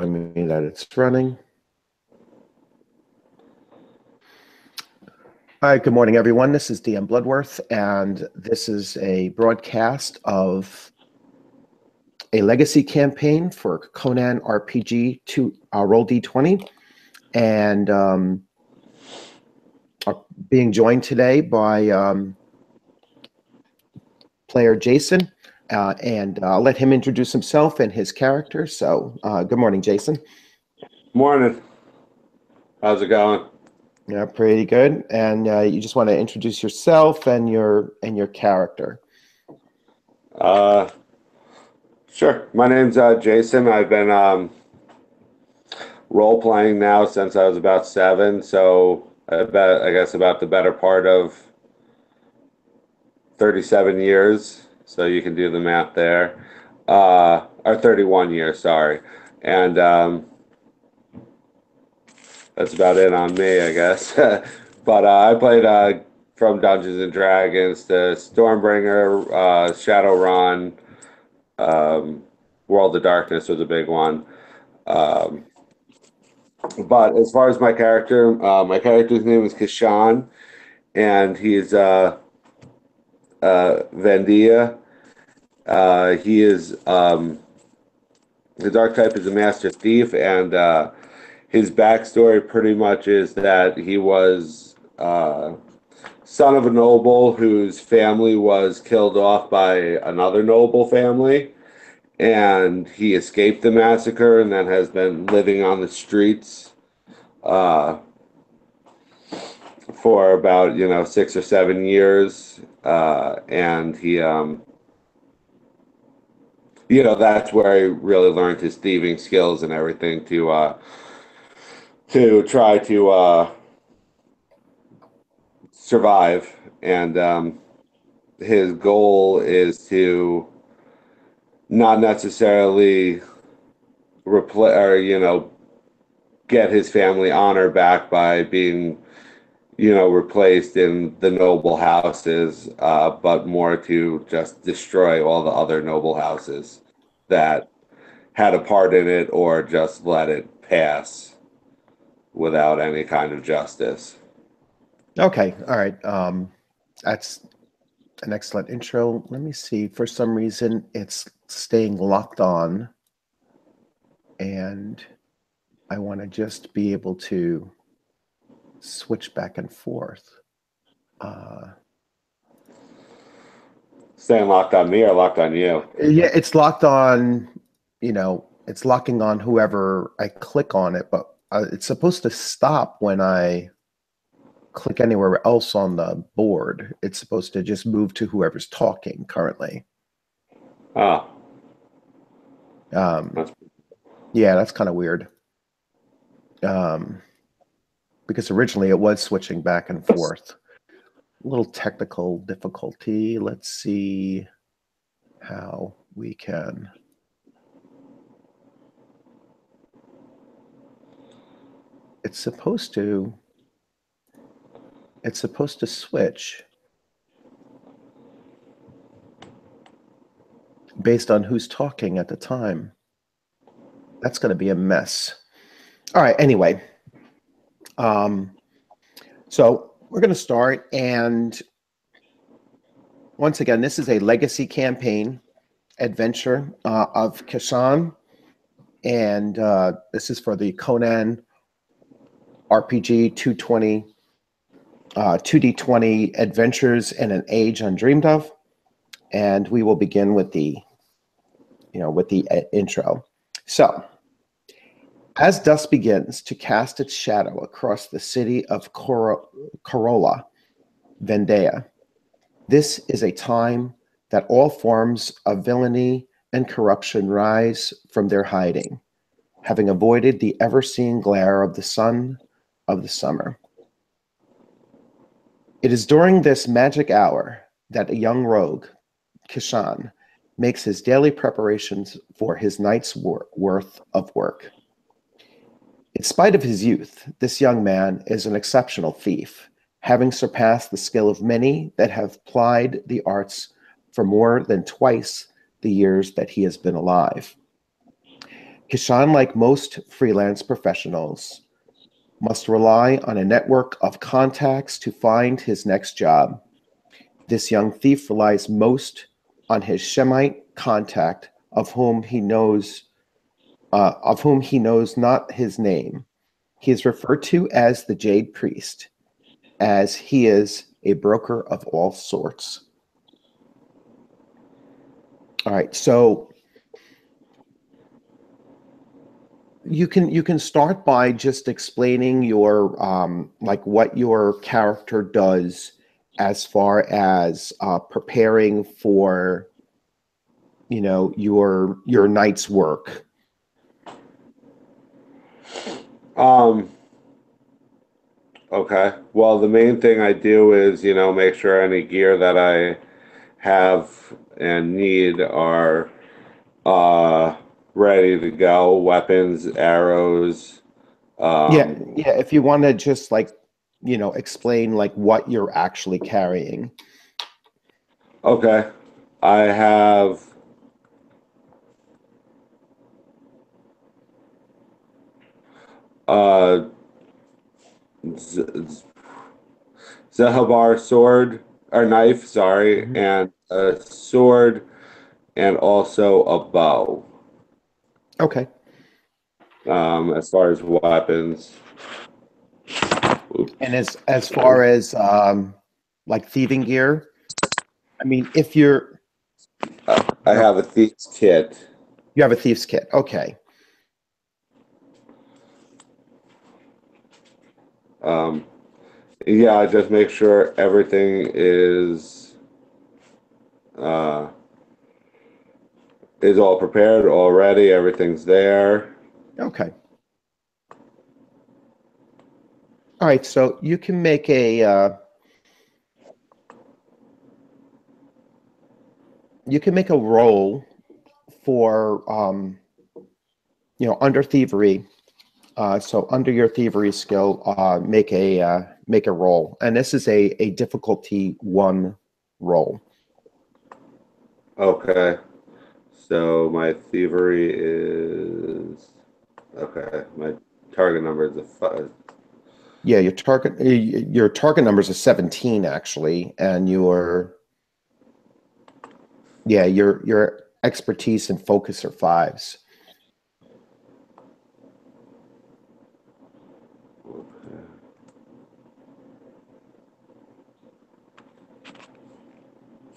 me that it's running. All right, good morning, everyone. This is DM Bloodworth, and this is a broadcast of a legacy campaign for Conan RPG to Roll D20, and being joined today by player Jason, and I'll let him introduce himself and his character. So, good morning, Jason. Morning. How's it going? Yeah, pretty good. And you just want to introduce yourself and your character. Sure. My name's Jason. I've been role playing now since I was about 7, so I guess about the better part of 37 years. So you can do the math there. Or 31 years, sorry. And that's about it on me, I guess. But I played from Dungeons and Dragons to Stormbringer, Shadowrun. World of Darkness was a big one. Um, but as far as my character's name is Kishan, and he's Vendeya. He is his archetype is a master thief, and his backstory pretty much is that he was son of a noble whose family was killed off by another noble family, and he escaped the massacre and then has been living on the streets uh, for about 6 or 7 years, and he that's where he really learned his thieving skills and everything to try to survive, and his goal is to not necessarily replace or get his family honor back by being, replaced in the noble houses, but more to just destroy all the other noble houses that had a part in it or just let it pass without any kind of justice. Okay, all right. That's an excellent intro. Let me see. For some reason, it's staying locked on, and I want to just be able to switch back and forth. Staying locked on me or locked on you? Yeah, it's locked on, it's locking on whoever I click on it, but it's supposed to stop when I click anywhere else on the board. It's supposed to just move to whoever's talking currently. Oh, Um, that's yeah, that's kind of weird. Because originally it was switching back and forth. A little technical difficulty. Let's see how we can. It's supposed to switch based on who's talking at the time. That's going to be a mess. All right, anyway. So we're going to start, and once again, this is a legacy campaign adventure of Kishan, and this is for the Conan RPG 220 2D20 Adventures in an Age Undreamed of, and we will begin with the intro. So, as dusk begins to cast its shadow across the city of Corolla, Vendeya, this is a time that all forms of villainy and corruption rise from their hiding, having avoided the ever-seeing glare of the sun of the summer. It is during this magic hour that a young rogue, Kishan, makes his daily preparations for his night's worth of work. In spite of his youth, this young man is an exceptional thief, having surpassed the skill of many that have plied the arts for more than twice the years that he has been alive. Kishan, like most freelance professionals, must rely on a network of contacts to find his next job. This young thief relies most on his Shemite contact, of whom he knows not his name. He is referred to as the Jade Priest, as he is a broker of all sorts. All right, so you can start by just explaining your like what your character does as far as preparing for your night's work. Um, okay. Well, the main thing I do is, make sure any gear that I have and need are uh ready to go. Weapons, arrows. Yeah, Um, yeah. If you want to just like explain like what you're actually carrying. okay. I have uh Z- Zahabar sword or knife, sorry, Mhm. and a sword and also a bow. Okay. As far as weapons. And Oops. as Sorry. far as like thieving gear, I mean, if you're I you know have a thief's kit. you have a thief's kit, okay. Um, yeah, I just make sure everything uh, is all prepared already. Everything's there. Okay. All right, so you can make a roll for under thievery. So under your thievery skill, make a roll, and this is a difficulty one roll. Okay. So my thievery is okay. My target number is a 5. Yeah, your target number is a 17 actually, and your expertise and focus are fives.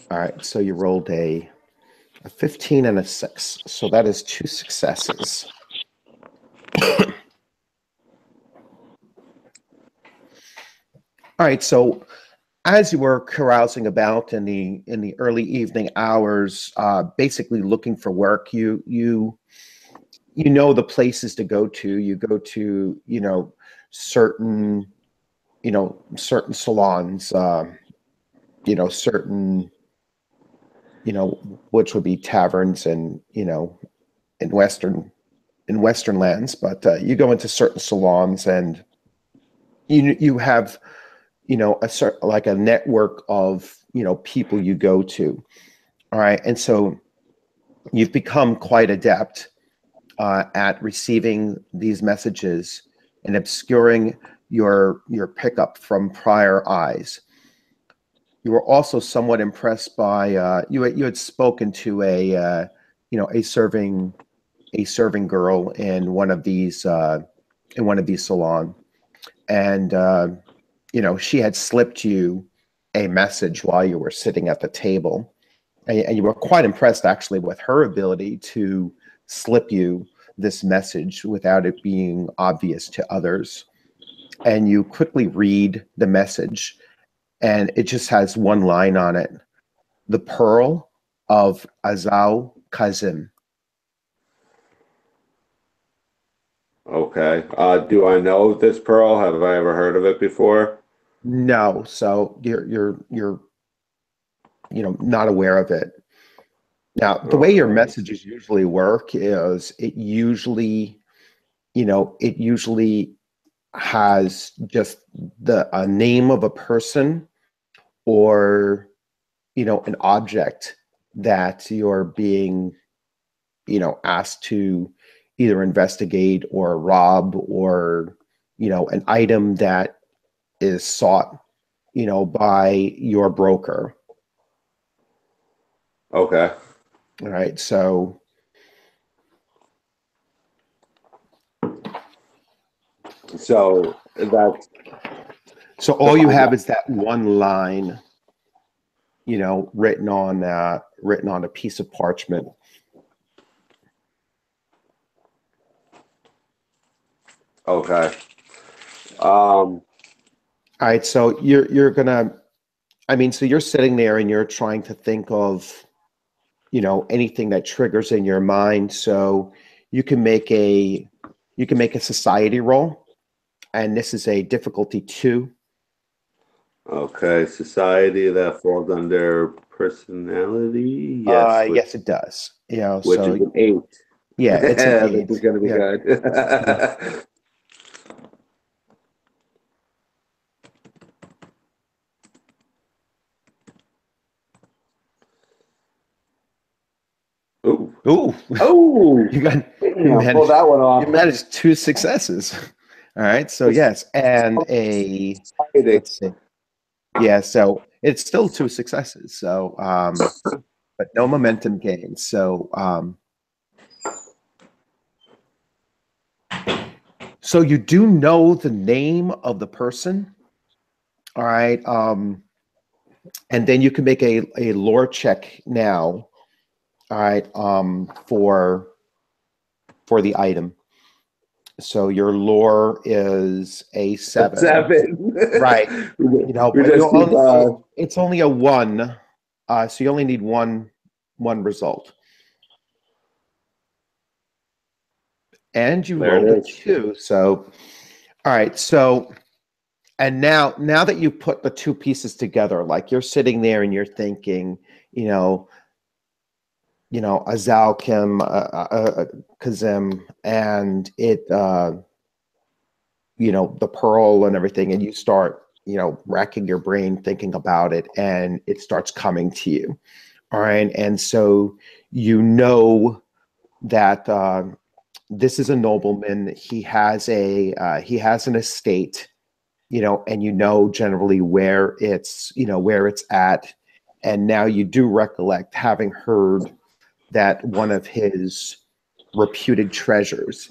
All right, so you rolled a 15 and a 6, so that is two successes. All right, so as you were carousing about in the early evening hours, basically looking for work, you know the places to go to. You go to certain certain salons, certain which would be taverns and in western lands. But you go into certain salons and you have like a network of people you go to. All right, and so you've become quite adept at receiving these messages and obscuring your pickup from prior eyes. You were also somewhat impressed by you had spoken to a serving girl in one of these salons, and she had slipped you a message while you were sitting at the table, and you were quite impressed actually with her ability to slip you this message without it being obvious to others. And you quickly read the message, and it just has one line on it: "The Pearl of Azao Khazin." Okay. Do I know this pearl? Have I ever heard of it before? No, so you're not aware of it. Now, the way your Okay. messages usually work is it usually has just the a name of a person or an object that you're being asked to either investigate or rob, or an item that is sought by your broker. Okay. All right, so that's all you have is that one line, written on a piece of parchment. okay. All right, so you're gonna, so you're sitting there and you're trying to think of, anything that triggers in your mind. So you can make a society roll, and this is a difficulty 2. Okay, society that falls under personality. Yes, Yes, it does. which is So an 8. yeah, it's an This 8. is gonna be Yeah. Yeah. good. Ooh. Ooh, Oh, you got you damn, pull managed that one you off. managed 2 successes. All right, so yes, and Society. let's see. Yeah, so it's still 2 successes. So but no momentum gains. So so you do know the name of the person. All right. And then you can make a lore check now. All right. For the item. So your lore is a 7. 7. Right. We But just keep it's only a 1. So you only need one result. And you there rolled a it is. 2. So all right. So and now that you put the 2 pieces together, like you're sitting there and you're thinking, Azao Kim, Kazim, and it, the pearl and everything, and you start, racking your brain thinking about it, and it starts coming to you. All right. And so that this is a nobleman. He has an estate, and generally where it's at. And now you do recollect having heard that one of his reputed treasures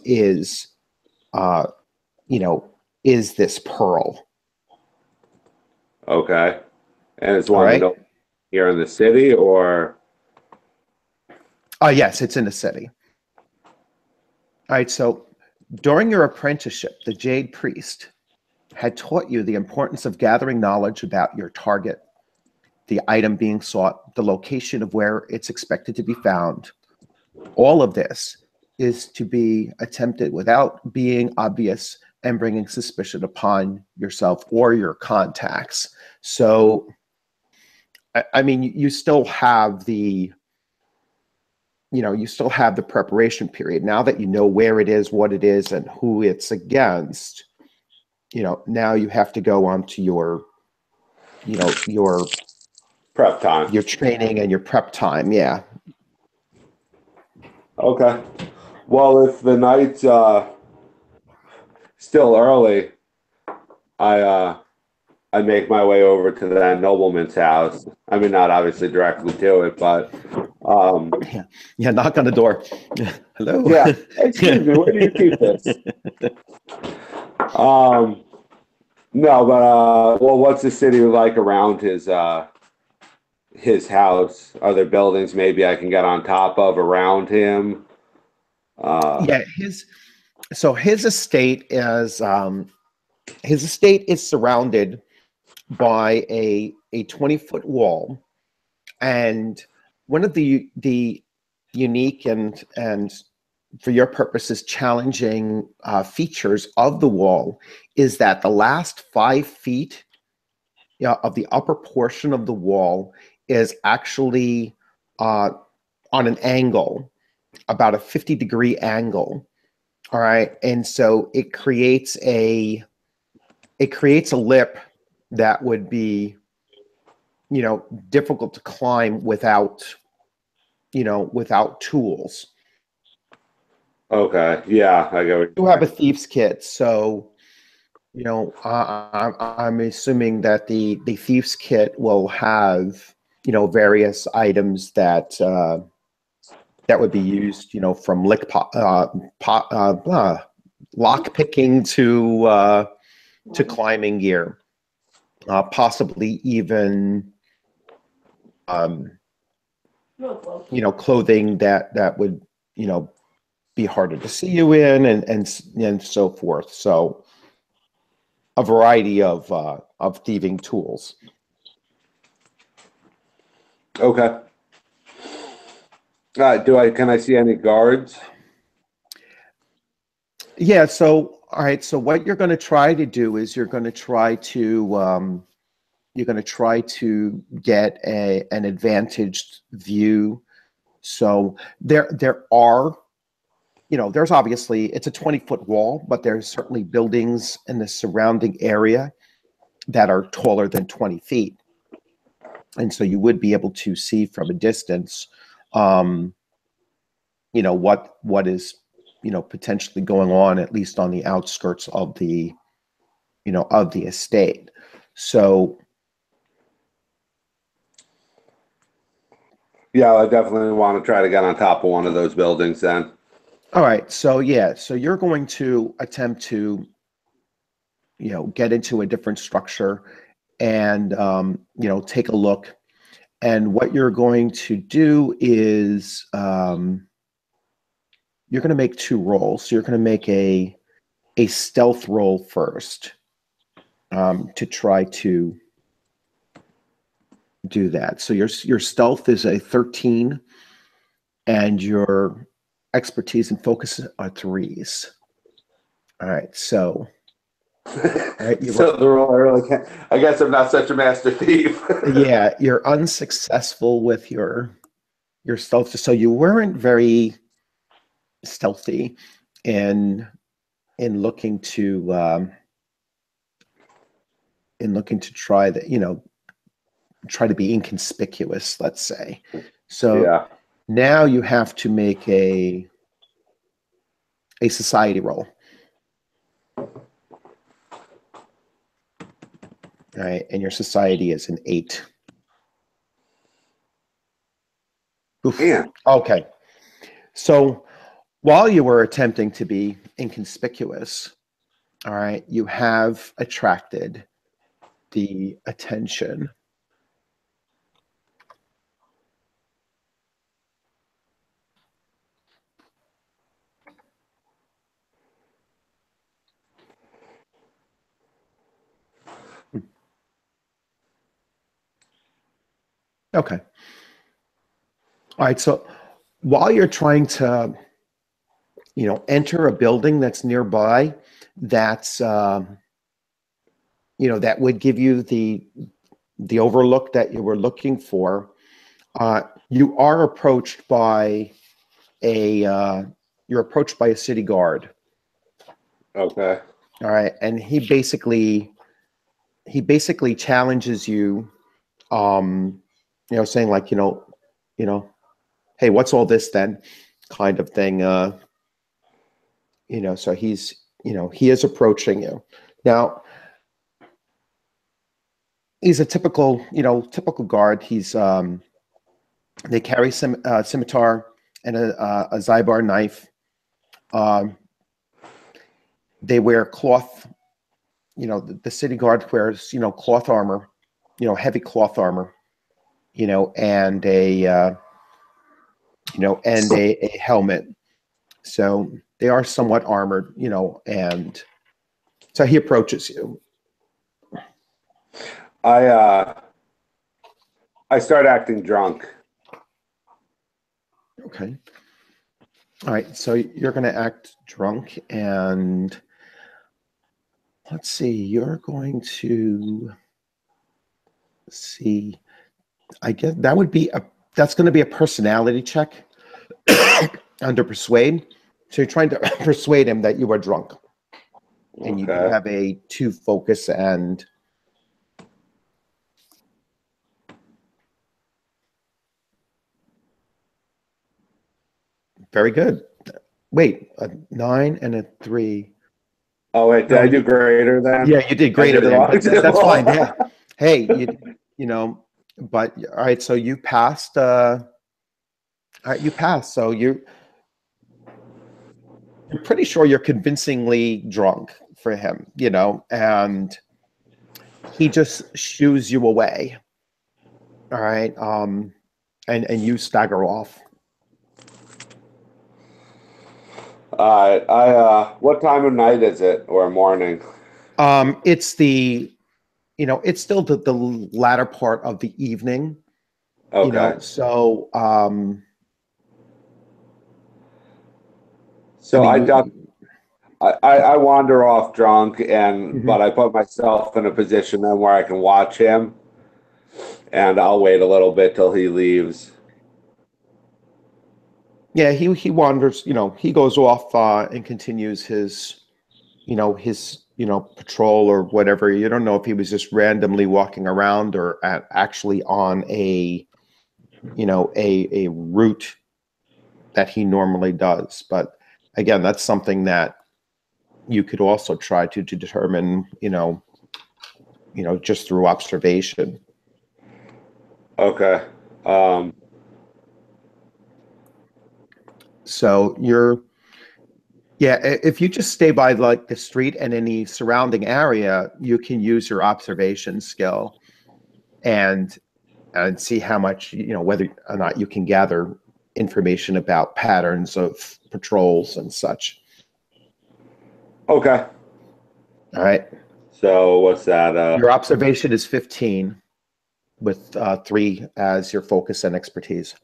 uh, is this pearl. Okay. And it's All one of the right. nobles here in the city, or Yes, it's in the city. All right. So during your apprenticeship, the Jade Priest had taught you the importance of gathering knowledge about your target, the item being sought, the location of where it's expected to be found. All of this is to be attempted without being obvious and bringing suspicion upon yourself or your contacts. So, you still have the preparation period. Now that you know where it is, what it is, and who it's against, now you have to go on to your prep time? your training and your prep time. Yeah. Okay. Well, if the night's still early, I I make my way over to that nobleman's house. I mean, not obviously directly to it, but Yeah. Yeah. Knock on the door. Hello. yeah. Excuse me, where do you keep this? No, but well, what's the city like around his house? Are there buildings maybe I can get on top of around him? Yeah. His estate is surrounded by a 20-foot wall, and one of the unique and for your purposes challenging features of the wall is that the last 5 feet, of the upper portion of the wall is actually on an angle, about a 50-degree angle. All right. And so it creates a lip that would be, difficult to climb without tools. Okay. Yeah, I get what You you're have a saying. thief's kit, so I'm assuming that the thief's kit will have various items that would be used, from lock picking to climbing gear, possibly even um, clothing that would be harder to see you in, and so forth. So a variety of thieving tools. Okay. Can I see any guards? Yeah. So all right. So what you're going to try to do is you're going to try to get an advantaged view. So there are there's obviously it's a 20-foot wall, but there's certainly buildings in the surrounding area that are taller than 20 feet. And so you would be able to see from a distance, um, what is, potentially going on, at least on the outskirts of the estate. So, Yeah, I definitely want to try to get on top of one of those buildings then. all right. So yeah, so you're going to attempt to, get into a different structure and, take a look. And what you're going to do is, you're going to make two rolls. So you're going to make a stealth roll first, to try to do that. So your stealth is a 13, and your expertise and focus are threes. All right. So all right, So the role I really can't. I guess I'm not such a master thief. yeah, you're unsuccessful with your stealth. So you weren't very stealthy in in looking to um, try that, try to be inconspicuous, let's say. So Yeah. now you have to make a society roll. All right, and your society is an 8. Oof. Yeah. Okay. So while you were attempting to be inconspicuous, all right, you have attracted the attention. Okay. All right. So while you're trying to, enter a building that's nearby, that's, that would give you the overlook that you were looking for. You are approached by a you're approached by a city guard. Okay. All right, and he basically challenges you, saying like, you know, hey, what's all this then, kind of thing. So he is approaching you now. He's a typical guard. They carry some scimitar and a Zybar knife. Um, they wear cloth. The city guard wears cloth armor, heavy cloth armor, and a helmet. So they are somewhat armored, and so he approaches you. I uh I start acting drunk. Okay. All right. So you're going to act drunk, and let's see. You're going to see. I guess that's going to be a personality check under persuade. So you're trying to persuade him that you are drunk, and you do Okay. have a 2 focus, and very good. Wait, a 9 and a 3. Oh wait, did No, I do greater than? yeah, you did I greater did the than, wrong but that's fine. Yeah. table. Hey, you know, but all right, so you passed. All right, you passed. So you're pretty sure you're convincingly drunk for him, and he just shoos you away. All right, and you stagger off. What time of night is it, or morning? It's it's still the latter part of the evening, Okay. so I So mean, I duck. I wander off drunk, Mhm. but I put myself in a position then where I can watch him, and I'll wait a little bit till he leaves. Yeah, he wanders, he goes off and continues his patrol or whatever. You don't know if he was just randomly walking around or actually on a route that he normally does. But again, that's something that you could also try to determine, just through observation. Okay. Um, So yeah, if you just stay by like the street and any surrounding area, you can use your observation skill and see how much, whether or not you can gather information about patterns of patrols and such. okay. All right. So what's that? Your observation is 15 with 3 as your focus and expertise.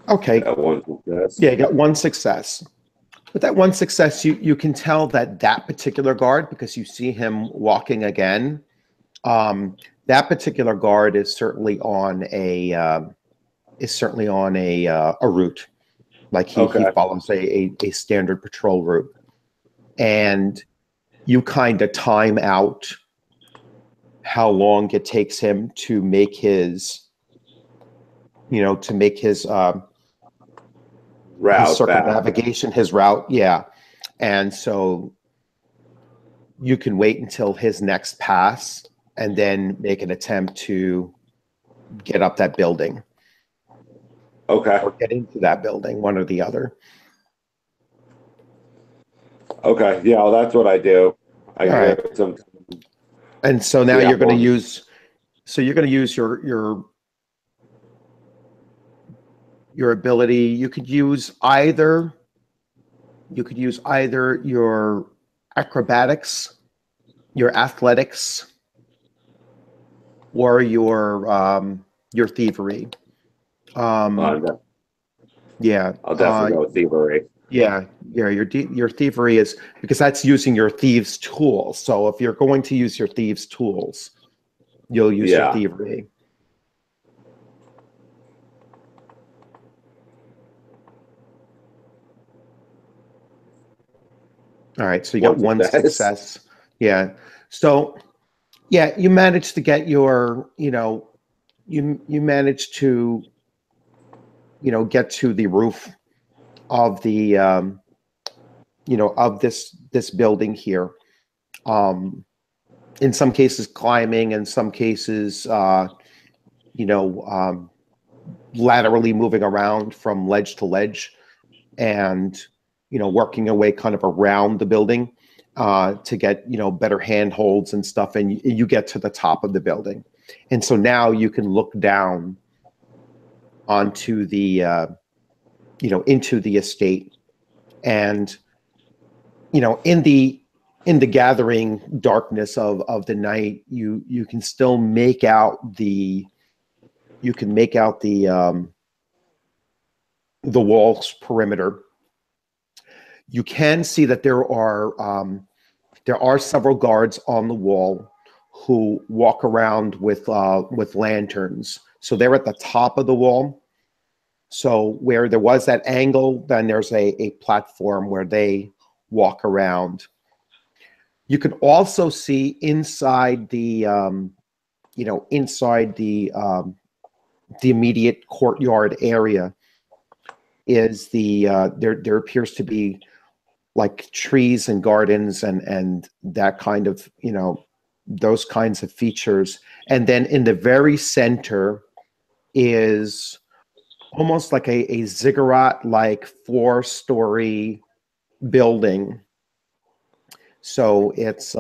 Okay. That one success. Yeah, you got one success. With that one success, you can tell that particular guard, because you see him walking again, that particular guard is certainly on a route. Like he Okay. follows a standard patrol route, and you kind of time out how long it takes him to make his Route back. circumnavigation, his route. Yeah, and so you can wait until his next pass and then make an attempt to get up that building Okay. or get into that building, one or the other. Okay. Yeah, well, that's what I do. I All right. get some. And so now Yeah. you're going to use your ability. You could use either your acrobatics, your athletics, or your thievery. Um, yeah. I'll definitely go with thievery. Yeah, yeah. Your thievery is because that's using your thieves' tools. So if you're going to use your thieves' tools, you'll use your Yeah. thievery. All right, so you got One one success. success. Yeah. So yeah, you managed to get you managed to get to the roof of the of this building here. Um, in some cases climbing, in some cases you know um, laterally moving around from ledge to ledge, and working your way kind of around the building to get better handholds and stuff, and you get to the top of the building, and so now you can look down onto the into the estate, and in the gathering darkness of the night, you can still make out the walls perimeter. You can see that there are several guards on the wall who walk around with lanterns. So they're at the top of the wall. So where there was that angle, then there's a platform where they walk around. You can also see inside the the immediate courtyard area is there appears to be like trees and gardens and that kind of, those kinds of features. And then in the very center is almost like a ziggurat like 4-story building. So it's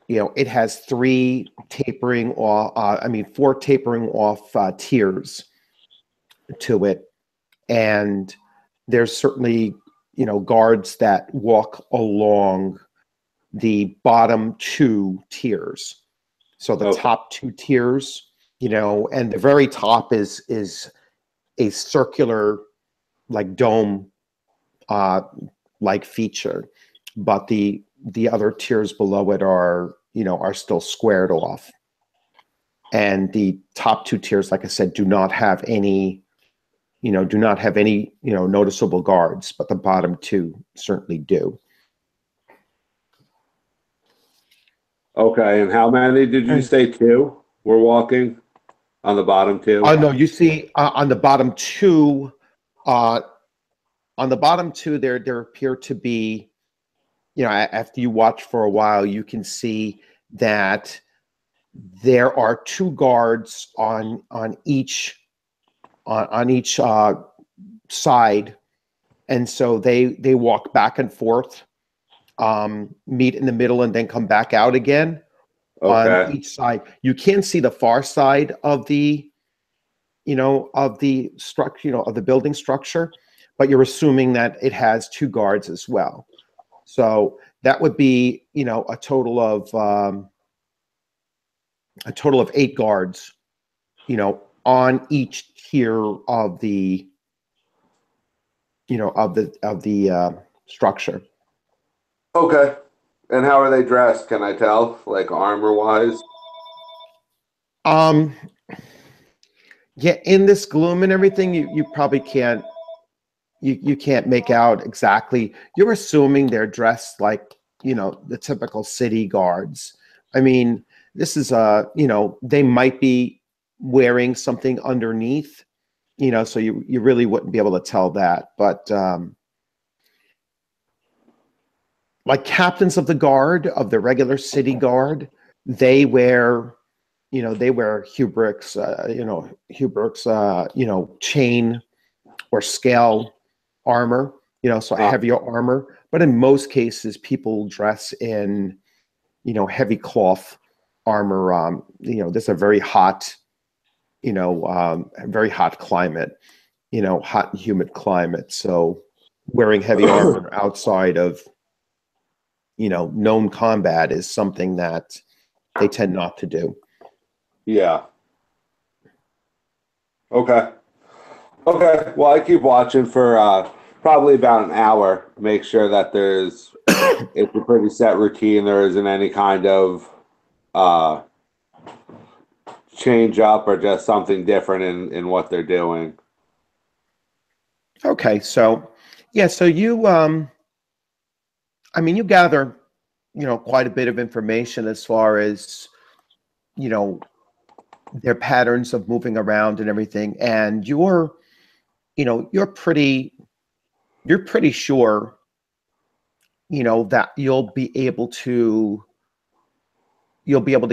it has four tapering off tiers to it, and there's certainly guards that walk along the bottom 2 tiers. So the top 2 tiers, and the very top is a circular like dome like feature, but the other tiers below it are still squared off, and the top 2 tiers, like I said, do not have any noticeable guards, but the bottom 2 certainly do. Okay, and how many did you say? 2 were walking on the bottom 2? Oh no, you see on the bottom 2, there appear to be, after you watch for a while, you can see that there are 2 guards on each side, and so they walk back and forth, meet in the middle, and then come back out again. Okay. On each side. You can see the far side of the structure, of the building structure, but you're assuming that it has 2 guards as well. So that would be, a total of 8 guards, on each tier of the structure. Okay. And how are they dressed? Can I tell, like armor wise? Yeah, in this gloom and everything, you probably can't you can't make out exactly. You're assuming they're dressed like, the typical city guards. I mean, this is they might be wearing something underneath, so you really wouldn't be able to tell that. But like captains of the guard, of the regular city guard, they wear hauberks, chain or scale armor, so heavier armor. But in most cases, people dress in, heavy cloth armor. This is a very hot, very hot climate, hot and humid climate. So wearing heavy armor outside of, known combat is something that they tend not to do. Yeah. Okay. Okay. Well, I keep watching for probably about an hour. Make sure that it's a pretty set routine. There isn't any kind of change up or just something different in what they're doing. Okay. So, yeah. So you, you gather, quite a bit of information as far as, their patterns of moving around and everything. And you're pretty sure, that you'll be able to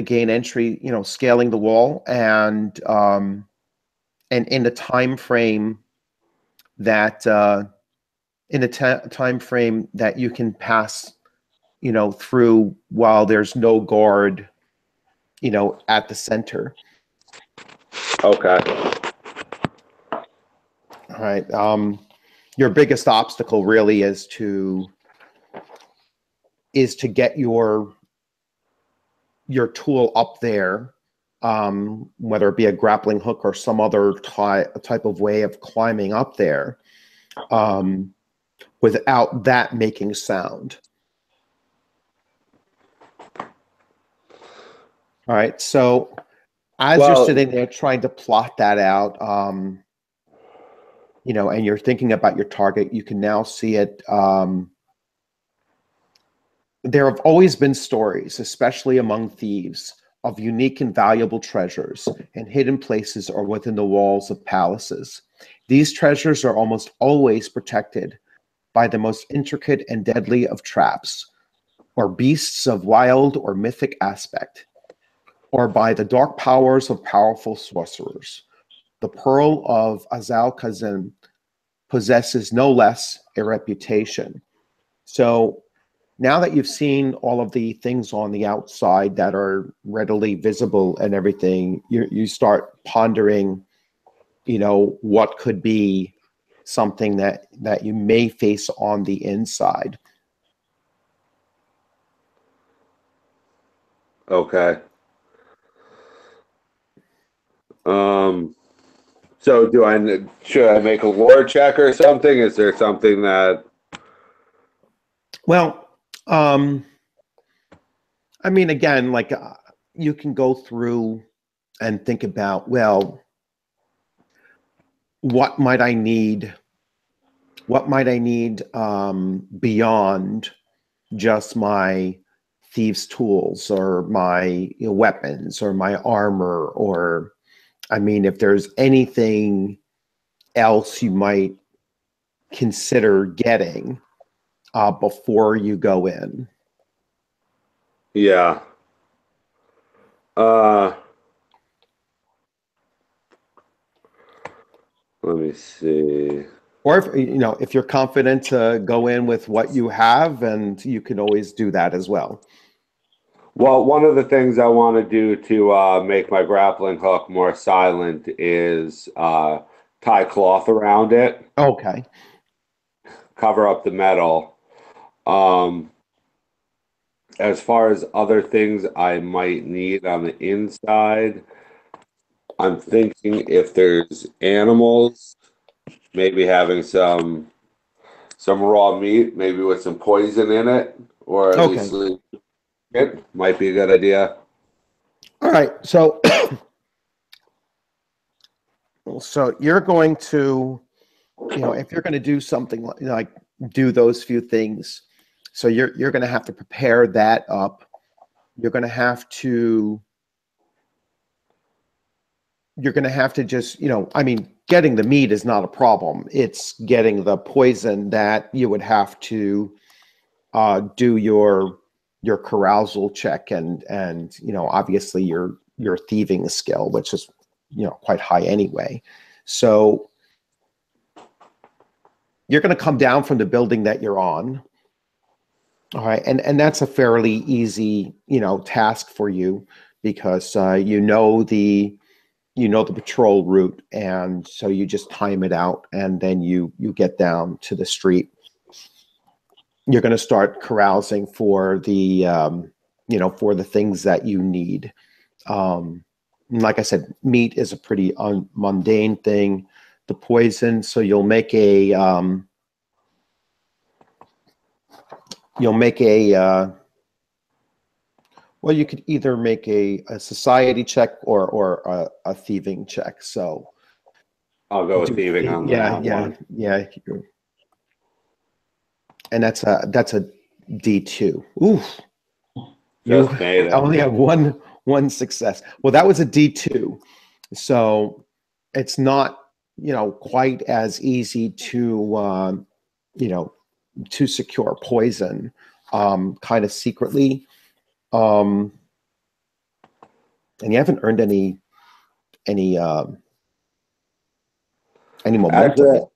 gain entry, scaling the wall, and in the time frame that you can pass, through while there's no guard, at the center. Okay. All right. Your biggest obstacle really is to get your tool up there, whether it be a grappling hook or some other type of way of climbing up there, without that making sound. All right. So as you're sitting there trying to plot that out, and you're thinking about your target, you can now see it There have always been stories, especially among thieves, of unique and valuable treasures in hidden places or within the walls of palaces. These treasures are almost always protected by the most intricate and deadly of traps, or beasts of wild or mythic aspect, or by the dark powers of powerful sorcerers. The Pearl of Azao Khazin possesses no less a reputation. So now that you've seen all of the things on the outside that are readily visible and everything, you start pondering, what could be something that you may face on the inside. Okay. So should I make a lore check or something? Is there something that? Well, I mean, again, like you can go through and think about, well, what might I need? What might I need beyond just my thieves' tools or my weapons or my armor? Or, I mean, if there's anything else you might consider getting before you go in. Yeah. Let me see. Or if you're confident to go in with what you have, and you can always do that as well. Well, one of the things I want to do to make my grappling hook more silent is tie cloth around it, Okay. cover up the metal. Um, as far as other things I might need on the inside, I'm thinking if there's animals, maybe having some raw meat, maybe with some poison in it, or at least Okay. sleep it might be a good idea. All right. So, so you're going to, if you're going to do something like do those few things, so you're going to have to prepare that up. You're going to have to just, I mean, getting the meat is not a problem. It's getting the poison that you would have to do your carousal check and obviously your thieving skill, which is quite high anyway. So you're going to come down from the building that you're on. All right, and that's a fairly easy task for you because the patrol route, and so you just time it out, and then you get down to the street. You're going to start carousing for the for the things that you need. Like I said, meat is a pretty mundane thing. The poison, so well, you could either make a society check or a thieving check. So I'll go with thieving on that one. yeah. And that's a D2. Oof. You Just made it. only have one success. Well, that was a D2. So it's not, quite as easy to to secure poison kind of secretly. And you haven't earned any momentum.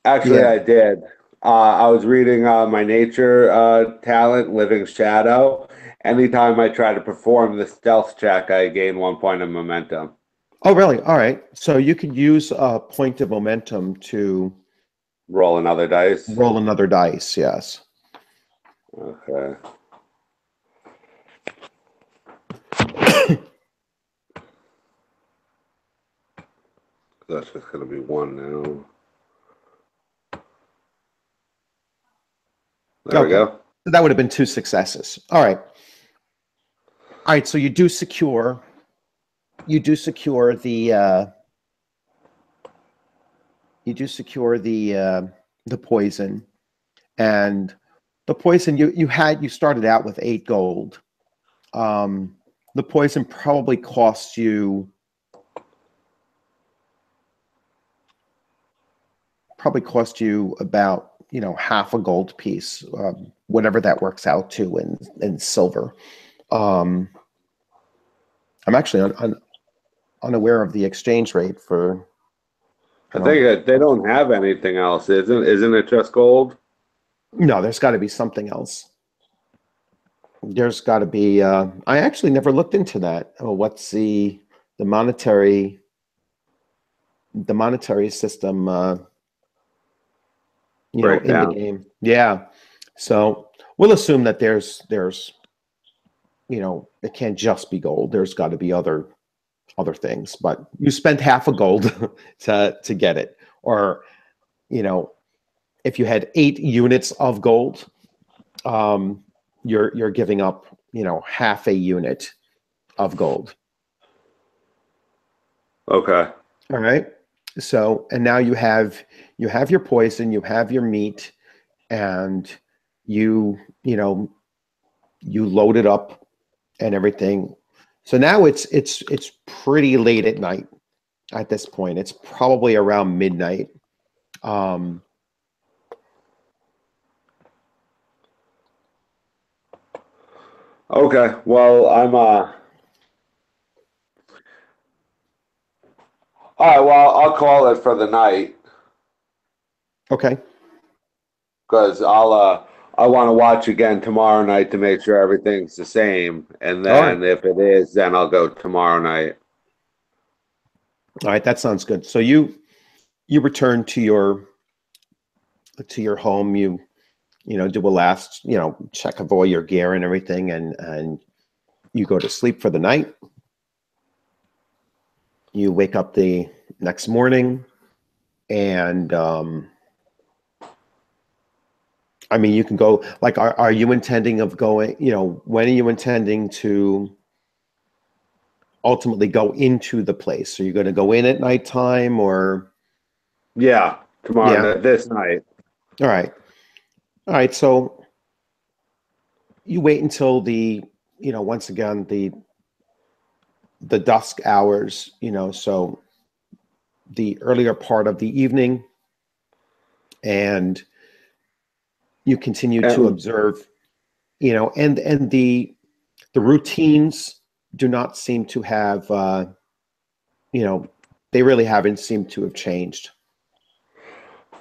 Actually, Yeah. I did. I was reading my nature talent, Living Shadow. Anytime I try to perform the stealth check, I gain 1 point of momentum. Oh, really? All right. So you could use a point of momentum to Roll another dice. roll another dice. Yes. Okay. That's just going to be one now. There we go. So that would have been 2 successes. All right. All right. So you do secure the poison, and the poison you started out with 8 gold. The poison probably cost you about half a gold piece, whatever that works out to in silver. I'm actually unaware of the exchange rate for. I think that they don't have anything else, isn't it just gold? No, there's got to be something else. There's got to be. I actually never looked into that. Oh, what's the monetary system? In the Breakdown. game. Yeah. So we'll assume that there's it can't just be gold. There's got to be other things. But you spent half a gold to get it, or if you had 8 units of gold, you're giving up half a unit of gold. Okay. All right. So, and now you have your poison, you have your meat, and you load it up and everything. So now it's pretty late at night at this point. It's probably around midnight. Okay. Well, I'm all right. Well, I'll call it for the night Okay. because I want to watch again tomorrow night to make sure everything's the same, and All right. then if it is, then I'll go tomorrow night. All right, that sounds good. So you return to your home. You do a last check of all your gear and everything, and you go to sleep for the night. You wake up the next morning, and I mean, you can go. Like, are you intending of going? When are you intending to ultimately go into the place? Are you going to go in at nighttime, or? Yeah, tomorrow Yeah. night, this night. All right. All right. So you wait until once again, the dusk hours, so the earlier part of the evening, and you continue to And observe, and the routines do not seem to have, they really haven't seemed to have changed.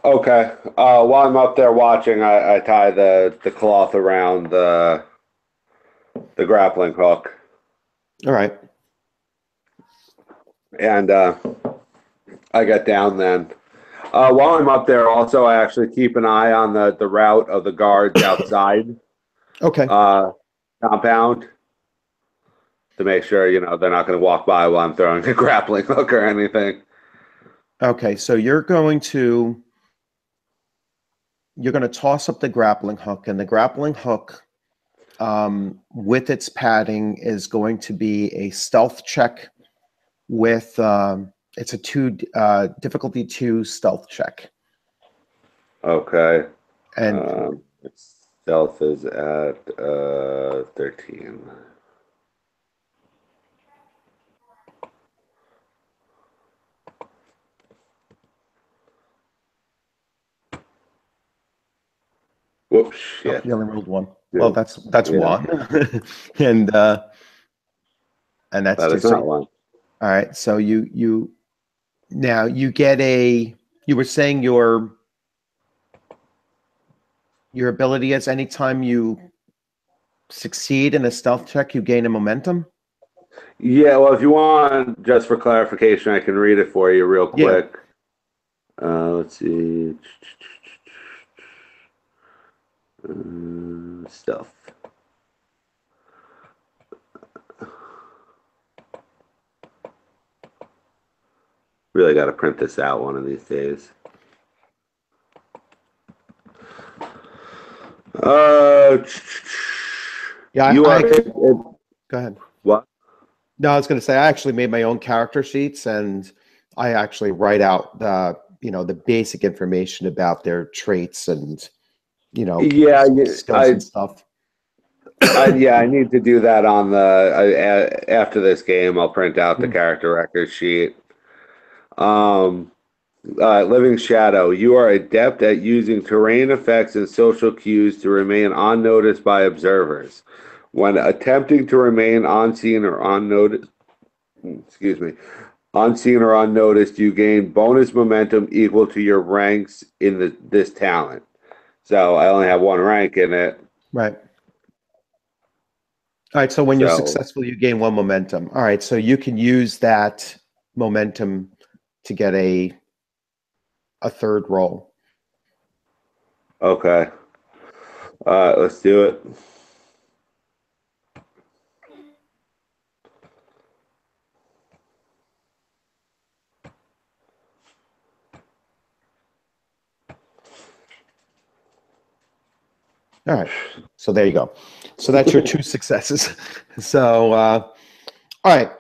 okay, while I'm up there watching, I tie the cloth around the grappling hook, All right. and I get down then. While I'm up there, also I actually keep an eye on the route of the guards outside Okay. compound to make sure they're not going to walk by while I'm throwing a grappling hook or anything. Okay. So you're going to toss up the grappling hook, and the grappling hook, with its padding, is going to be a stealth check with it's a difficulty 2 stealth check. Okay. And Its stealth is at 13. Whoops, oh, shit. you only rolled 1. Yeah. Well, that's Yeah. 1. and that's That 2. is not So one. all right, so you now you get you were saying your ability is anytime you succeed in a stealth check, you gain a momentum. Yeah, well, if you want, just for clarification, I can read it for you real Yeah. quick. Let's see. Stealth. Really got to print this out one of these days. Yeah, You are. go ahead. What? No, I was going to say I actually made my own character sheets, and I actually write out the basic information about their traits and you know, Yeah, skills and stuff. I need to do that on after this game. I'll print out the character record sheet. Um, Living Shadow. You are adept at using terrain effects and social cues to remain unnoticed by observers. When attempting to remain unseen or unnoticed, excuse me, unseen or unnoticed, you gain bonus momentum equal to your ranks in this talent. So I only have one rank in it. Right. All right, so when you're So successful, you gain one momentum. All right, so you can use that momentum to get a third roll. okay. Let's do it. All right, so there you go. So that's your two successes. So, all right,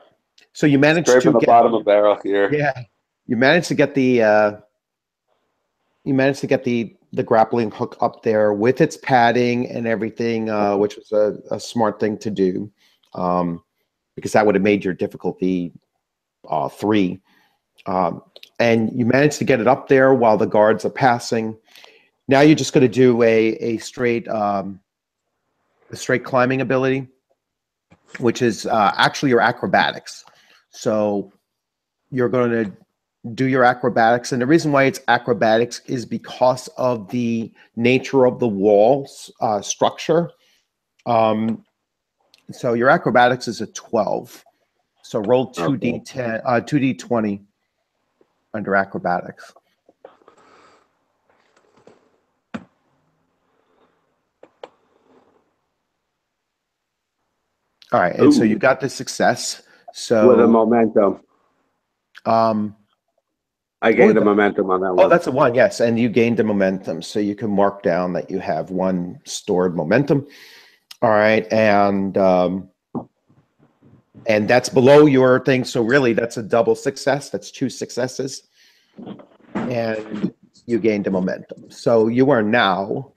so you managed Scraping to the get, bottom of the barrel here. yeah, you managed to get the grappling hook up there with its padding and everything, which was a smart thing to do, because that would have made your difficulty 3. And you managed to get it up there while the guards are passing. Now you're just going to do a straight climbing ability, which is actually your acrobatics. So you're going to do your acrobatics, and the reason why it's acrobatics is because of the nature of the walls structure. So your acrobatics is a 12. So roll 2d10, 2d20 under acrobatics. All right, and so you got the success. So with a momentum. I gained a momentum on that one. Oh, that's a 1, yes, and you gained a momentum, so you can mark down that you have 1 stored momentum. All right, and that's below your thing, so really that's a double success. That's 2 successes, and you gained a momentum. So you are now,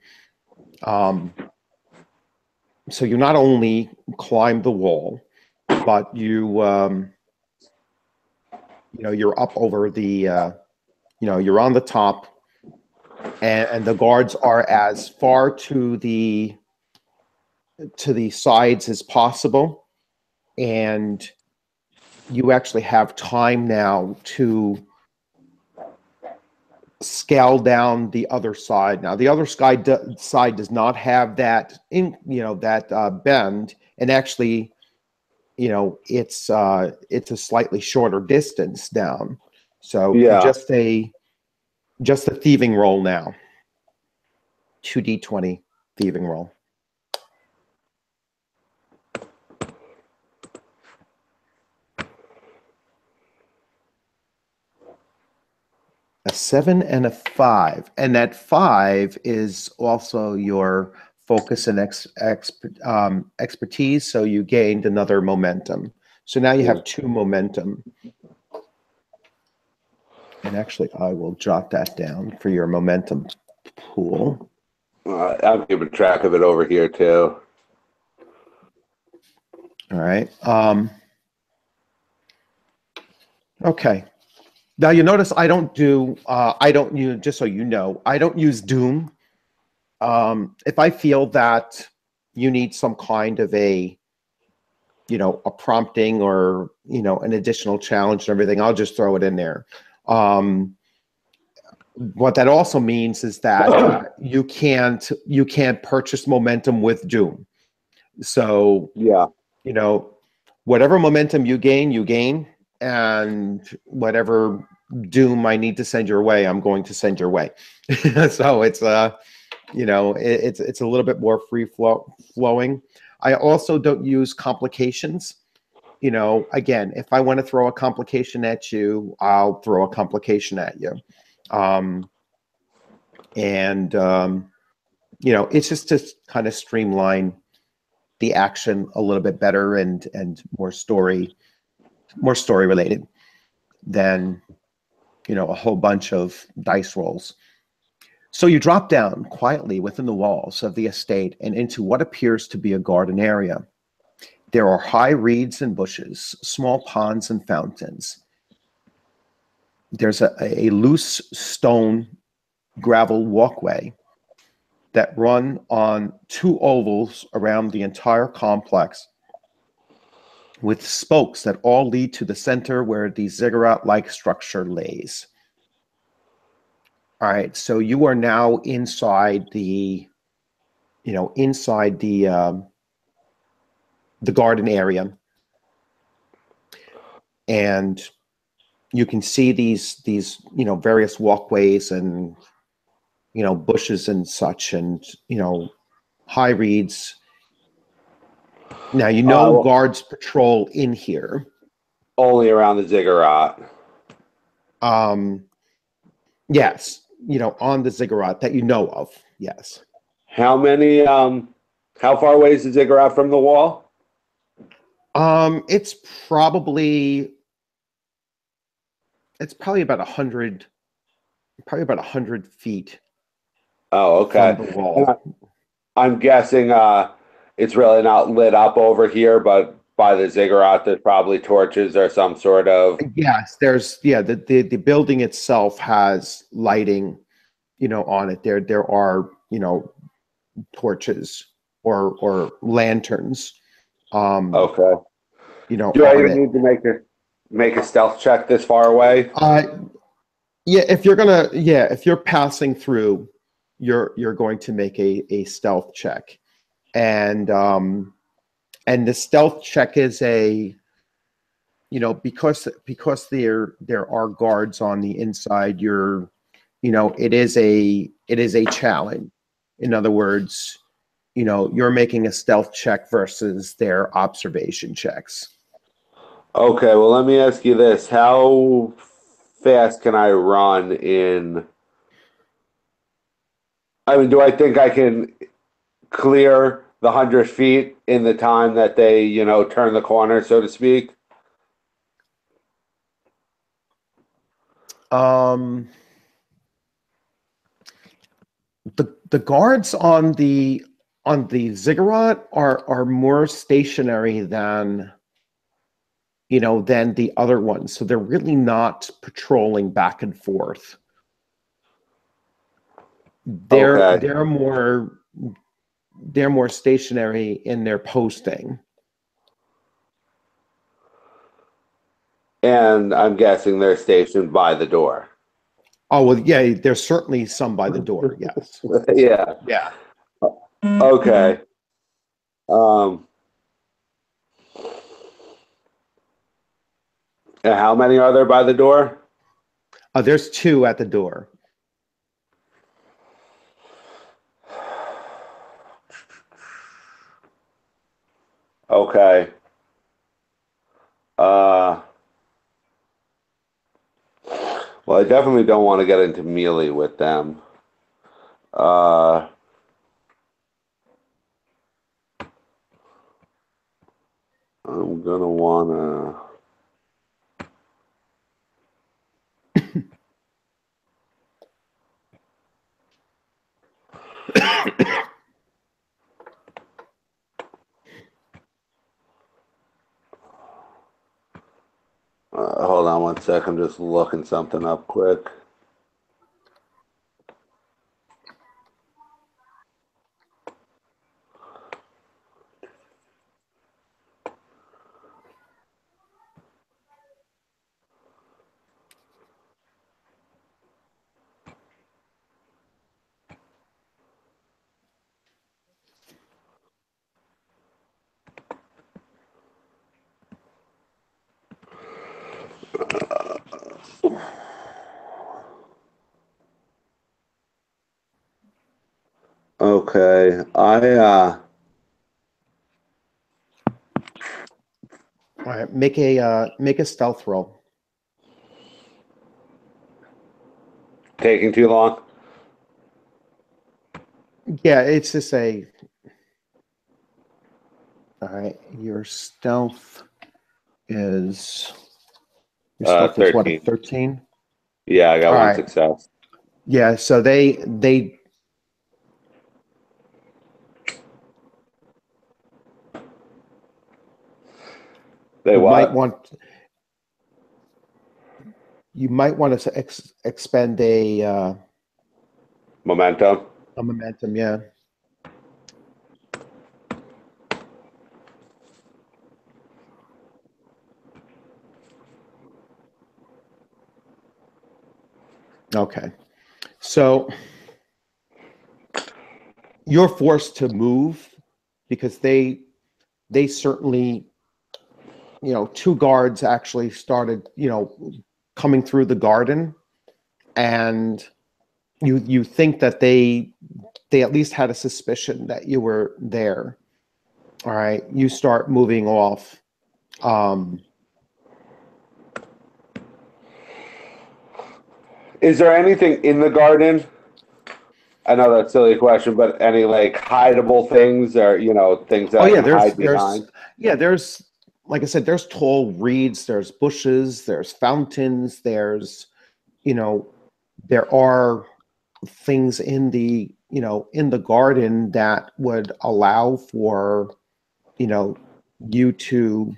so you not only climbed the wall, but you you're up over the, you're on the top, and the guards are as far to the sides as possible, and you actually have time now to scale down the other side. Now, the other side does not have that bend, and actually, it's a slightly shorter distance down. So Yeah. just a thieving roll now. 2d20 thieving roll. A 7 and a 5, and that 5 is also your focus and expertise. So you gained another momentum. So now you have 2 momentum. And actually, I will jot that down for your momentum pool. I'm keeping track of it over here too. All right. Okay. Now you notice I don't use, just so you know, I don't use Doom. If I feel that you need some kind of a prompting or, an additional challenge and everything, I'll just throw it in there. What that also means is that you can't purchase momentum with Doom. So, yeah, whatever momentum you gain, and whatever Doom I need to send your way, I'm going to send your way. So it's it's a little bit more flowing. I also don't use complications. Again, if I want to throw a complication at you, I'll throw a complication at you. It's just to kind of streamline the action a little bit better and more story related than a whole bunch of dice rolls. So you drop down quietly within the walls of the estate and into what appears to be a garden area. There are high reeds and bushes, small ponds and fountains. There's a loose stone gravel walkway that run on two ovals around the entire complex, with spokes that all lead to the center where the ziggurat-like structure lays. All right, so you are now inside the garden area, and you can see these various walkways and bushes and such, and high reeds. Now guards patrol in here. Only around the ziggurat. Yes, on the ziggurat that you know of. Yes. How far away is the ziggurat from the wall? It's probably about 100, probably about 100 feet. Oh, okay. From the wall. I'm guessing it's really not lit up over here, but by the ziggurat, there's probably torches or some sort of. Yes, the building itself has lighting, on it. There are torches or lanterns. Okay. Do I even need to make a stealth check this far away? Yeah, if you're passing through, you're going to make a stealth check, and the stealth check is because there are guards on the inside. It is a challenge. In other words, you're making a stealth check versus their observation checks. Okay, well, let me ask you this. How fast can I run in? I mean, do I think I can clear the 100 feet in the time that they, turn the corner, so to speak? The guards on the ziggurat are more stationary than the other ones, so they're really not patrolling back and forth. They're more stationary in their posting. And I'm guessing they're stationed by the door. Oh, well, yeah, there's certainly some by the door, yes. Yeah. Yeah. Okay. And how many are there by the door? There's two at the door. Okay. Well, I definitely don't want to get into melee with them. I'm gonna wanna. Hold on one sec. I'm just looking something up quick. Okay, All right, make a stealth roll. taking too long. Yeah, it's just a. All right, your stealth is. Your stealth is what, a 13. 13? Yeah, I got All one right. success. Yeah, so they They you might what? want to expend Momentum. a momentum. Yeah. Okay. So you're forced to move because they certainly, two guards actually started, coming through the garden, and you think that they at least had a suspicion that you were there. All right, you start moving off. Um, Is there anything in the garden? I know that's a silly question, but any like hideable things or things that oh I yeah, can hide behind? there's like I said, there's tall reeds, there's bushes, there's fountains, there's you know there are things in the garden that would allow for you know you to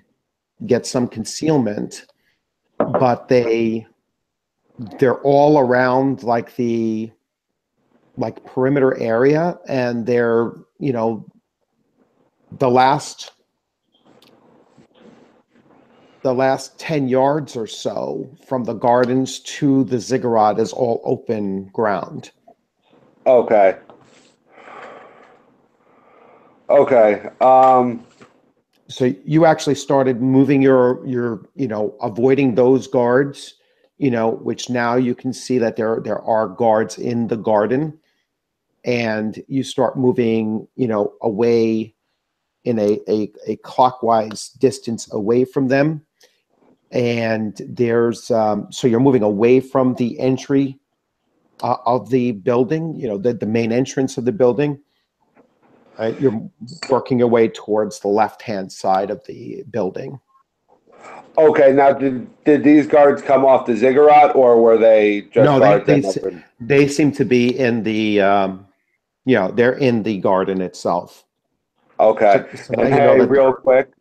get some concealment, but they're all around like the perimeter area, and they're the last the last 10 yards or so from the gardens to the ziggurat is all open ground. Okay. Okay. So you actually started moving your avoiding those guards, which now you can see that there are guards in the garden, and you start moving away in a clockwise distance away from them. And there's so you're moving away from the entry of the building, the main entrance of the building. Right? You're working your way towards the left hand side of the building. Okay. Now, did these guards come off the ziggurat, or were they just No, guards that never? they seem to be in the they're in the garden itself. Okay. So now And you know hey, that real they're. quick.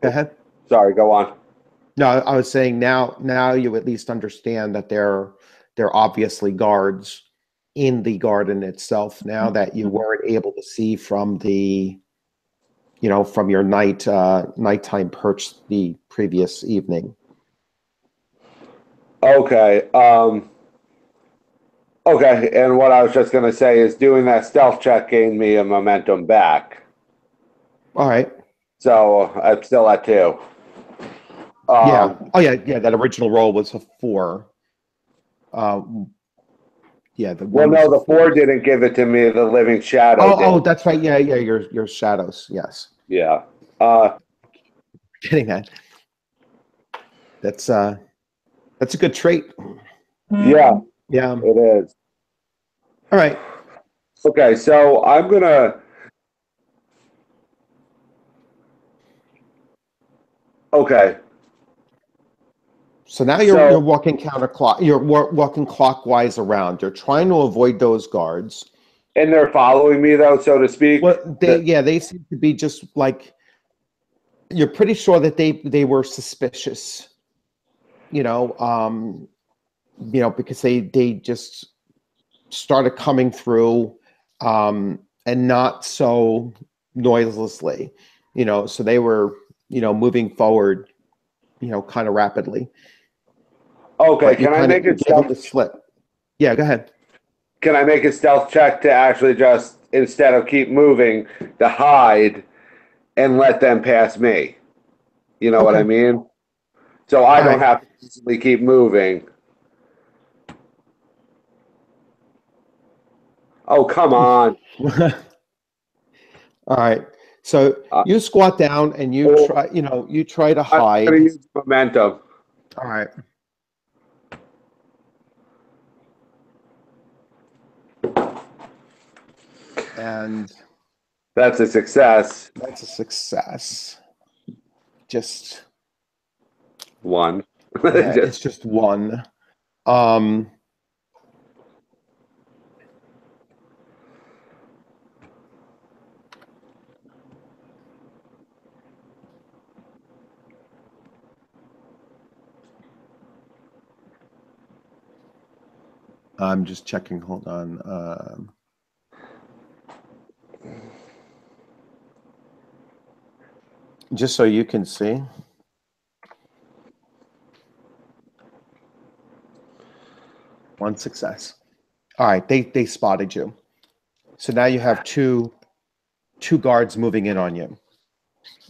Go ahead. Sorry. Go on. No, I was saying now you at least understand that they're obviously guards in the garden itself. Now that you weren't able to see from the from your nighttime perch the previous evening. Okay. Okay. And what I was just gonna say is doing that stealth check gained me a momentum back, All right. so I'm still at 2. Yeah. Um. Oh yeah. That original roll was a 4. Yeah, the Well, one was no, a the 4. 4 didn't give it to me. The living shadow Oh, did. that's right. Yeah. Your shadows. Yes. Yeah. Uh. Getting that. That's that's a good trait. Yeah. Yeah. It is. All right. Okay. So I'm gonna. Okay. So now you're So walking counterclock. You're walking clockwise around. You're trying to avoid those guards. and they're following me though, so to speak. Well, they seem to be just like you're pretty sure that they were suspicious. You know, um, because they just started coming through, and not so noiselessly. So they were moving forward, kind of rapidly. Okay. But Can I make you a gave them the stealth? slip. Yeah, go ahead. Can I make a stealth check to actually just instead of keep moving to hide and let them pass me? You know what I Okay. mean? So I All don't right. have to constantly keep moving. Oh, come on. All right. So Uh, you squat down and oh, you try to I'm going to hide. use momentum. All right. And That's a success. that's a success. Just, 1. yeah, it's Just just one. Um, I'm just checking. Hold on. Just so you can see. One success. All right, they spotted you. So now you have two guards moving in on you.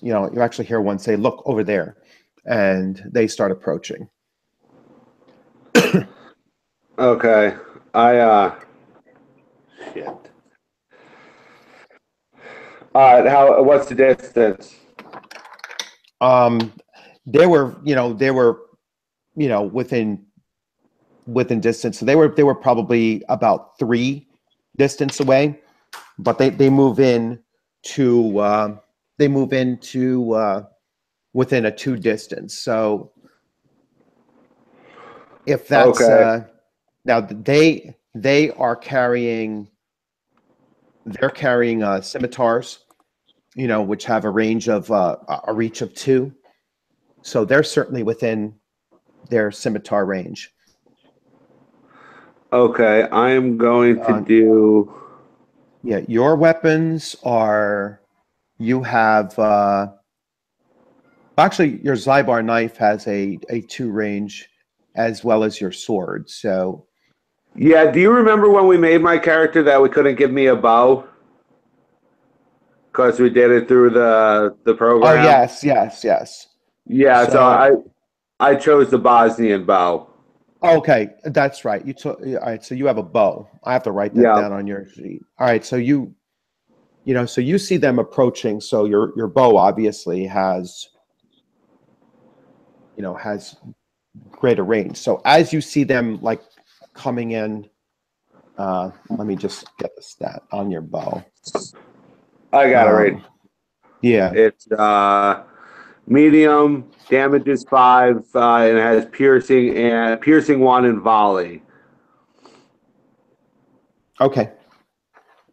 You know, you actually hear one say, "Look over there," and they start approaching. Okay. Shit. All right, what's the distance? They were, within distance. So they were probably about 3 distance away, but they move in to within a 2 distance. So if that's Okay. now they are carrying scimitars, which have a range of a reach of 2. So they're certainly within their scimitar range. Okay, I am going to do. Yeah, your weapons are. You have. Actually, your Zybar knife has a 2 range, as well as your sword. So. Yeah, do you remember when we made my character that we couldn't give me a bow? Because we did it through the Oh program. yes. Yeah, so So. I chose the Bosnian bow. Okay, that's right. You took. All right, so you have a bow. I have to write that Yeah. down on your sheet. All right, so so you see them approaching. So your bow obviously has greater range. So as you see them like coming in, let me just get the stat on your bow. I got it right. Yeah. It's medium, damage is 5, and it has piercing 1 and volley. Okay.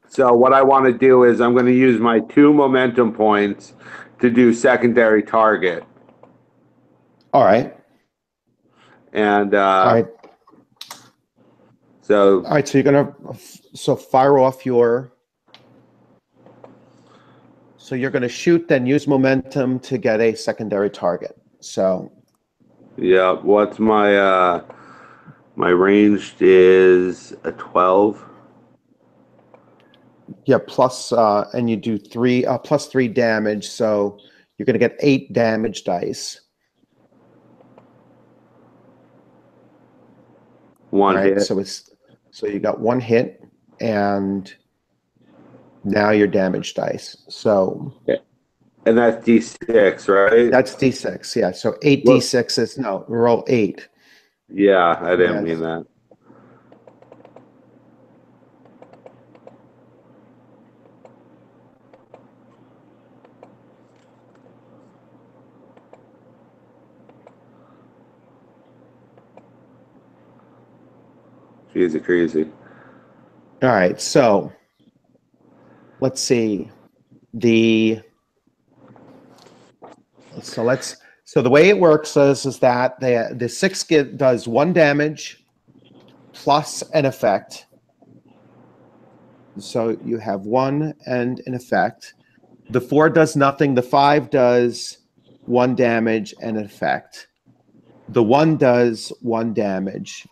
So what I want to do is I'm going to use my 2 momentum points to do secondary target. All right. And All right. So you're gonna fire off your. So you're gonna shoot, then use momentum to get a secondary target. So. yeah, what's my my ranged is a 12. Yeah, plus and you do 3 plus 3 damage, so you're gonna get 8 damage dice. One All right, hit. so you got 1 hit, and now your damage dice. So And that's D6, right? that's D6, yeah. So 8 What? D6s. No, roll 8. Yeah, I didn't mean Yes. that. Jeez, crazy. All right, so let's see. So the way it works is that the 6 does 1 damage plus an effect. So you have 1 and an effect. The 4 does nothing. The 5 does 1 damage and an effect. The 1 does 1 damage.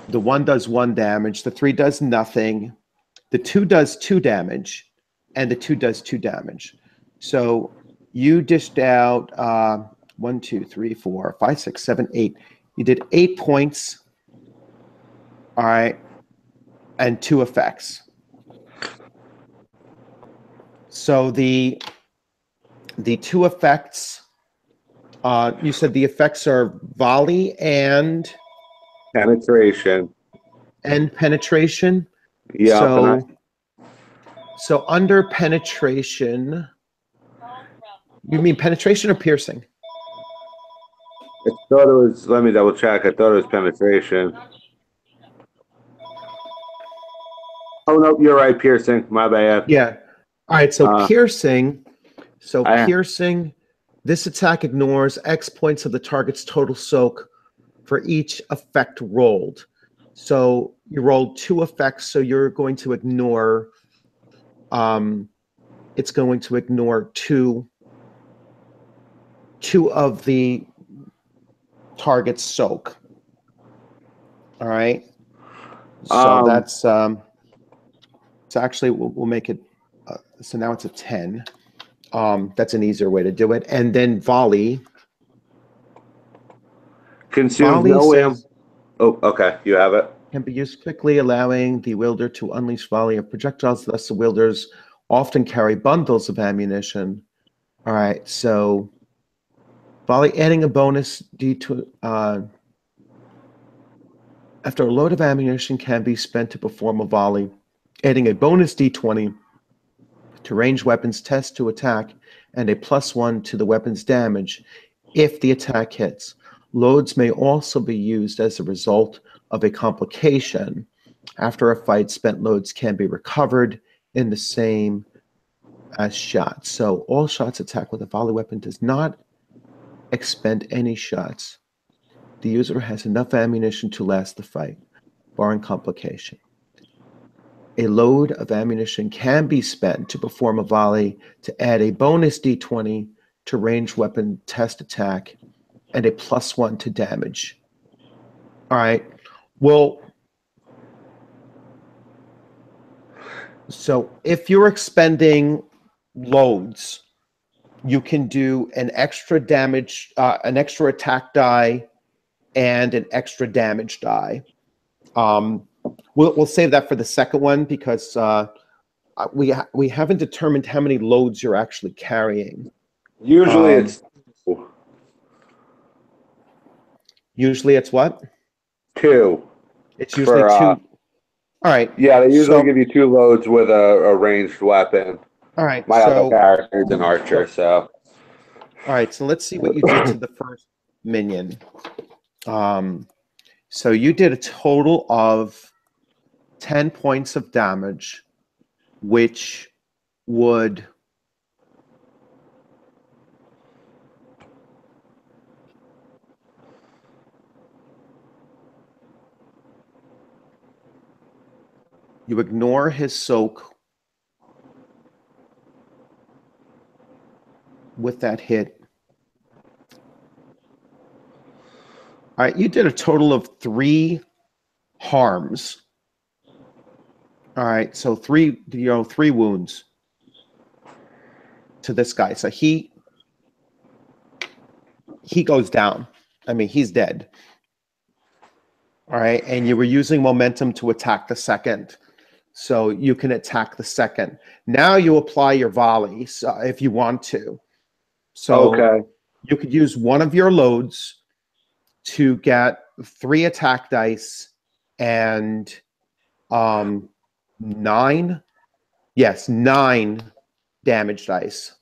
The 1 does 1 damage. The 3 does nothing. The 2 does 2 damage, and the 2 does 2 damage. So you dished out 1, 2, 3, 4, 5, 6, 7, 8. You did 8 points. All right, and 2 effects. So the 2 effects. You said the effects are volley and Penetration. penetration. Yep. So under penetration, you mean penetration or piercing? I thought it was. Let me double check. I thought it was penetration. Oh no, you're right. Piercing. My bad. Yeah. All right. So piercing. So I, piercing. This attack ignores X points of the target's total soak for each effect rolled. So you rolled 2 effects, so you're going to ignore. It's going to ignore two of the target's soak. All right. So that's so actually we'll make it. So now it's a 10. That's an easier way to do it. And then volley. Consumes no ammo. Oh, okay. You have it. Can be used quickly, allowing the wielder to unleash volley of projectiles. Thus, the wielders often carry bundles of ammunition. All right. So volley, adding a bonus D2. After a load of ammunition can be spent to perform a volley, adding a bonus D20 to range weapons test to attack and a +1 to the weapon's damage if the attack hits. Loads may also be used as a result of a complication. After a fight, spent loads can be recovered in the same as shots. So all shots attacked with a volley weapon does not expend any shots. The user has enough ammunition to last the fight, barring complication. A load of ammunition can be spent to perform a volley to add a bonus D20 to range weapon test attack and a +1 to damage. All right. Well, so if you're expending loads, you can do an extra damage, an extra attack die, and an extra damage die. We'll save that for the second one because we haven't determined how many loads you're actually carrying. Usually it's what? 2. It's usually 2. All right. Yeah, they usually give you 2 loads with a ranged weapon. All right. My other character is an archer, so. All right. So let's see what you did to the first minion. So you did a total of 10 points of damage, which would you ignore his soak with that hit. All right, you did a total of 3 harms. All right, so 3 wounds to this guy. So he goes down. I mean, he's dead. All right, and you were using momentum to attack the second. So you can attack the second. Now you apply your volley if you want to. So you could use one of your loads to get 3 attack dice and 9 damage dice.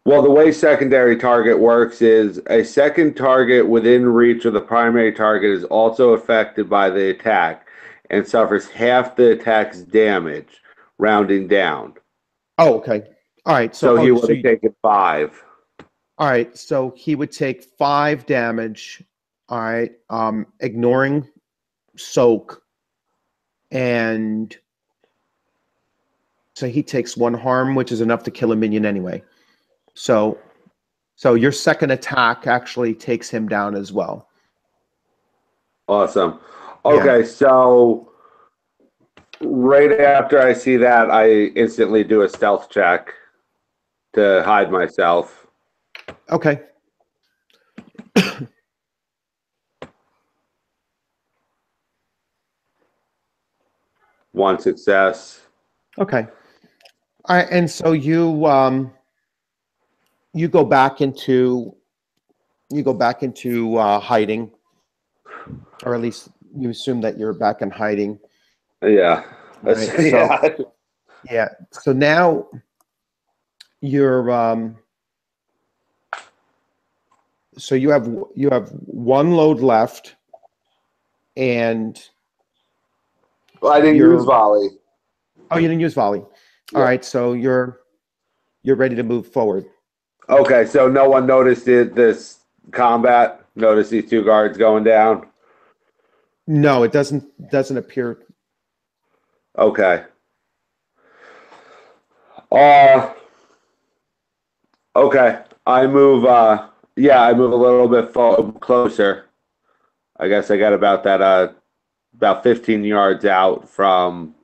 Well, the way secondary target works is a second target within reach of the primary target is also affected by the attack and suffers half the attack's damage, rounding down. Oh, okay. All right. So he would have taken 5. All right. So he would take 5 damage. All right. Ignoring soak. And so he takes 1 harm, which is enough to kill a minion anyway. So your second attack actually takes him down as well. Awesome. Okay, so right after I see that, I instantly do a stealth check to hide myself. Okay. 1 success. Okay. All right, and so you go back into hiding, or at least you assume that you're back in hiding. Yeah. Right, yeah. So now you're so you have 1 load left, and I didn't use volley. Oh, you didn't use volley. All right, so you're ready to move forward. Okay, so no one noticed this combat? Notice these two guards going down. No, it doesn't appear. Okay. Uh, okay. I move. Yeah, I move a little bit closer. I guess I got about that. About 15 yards out from.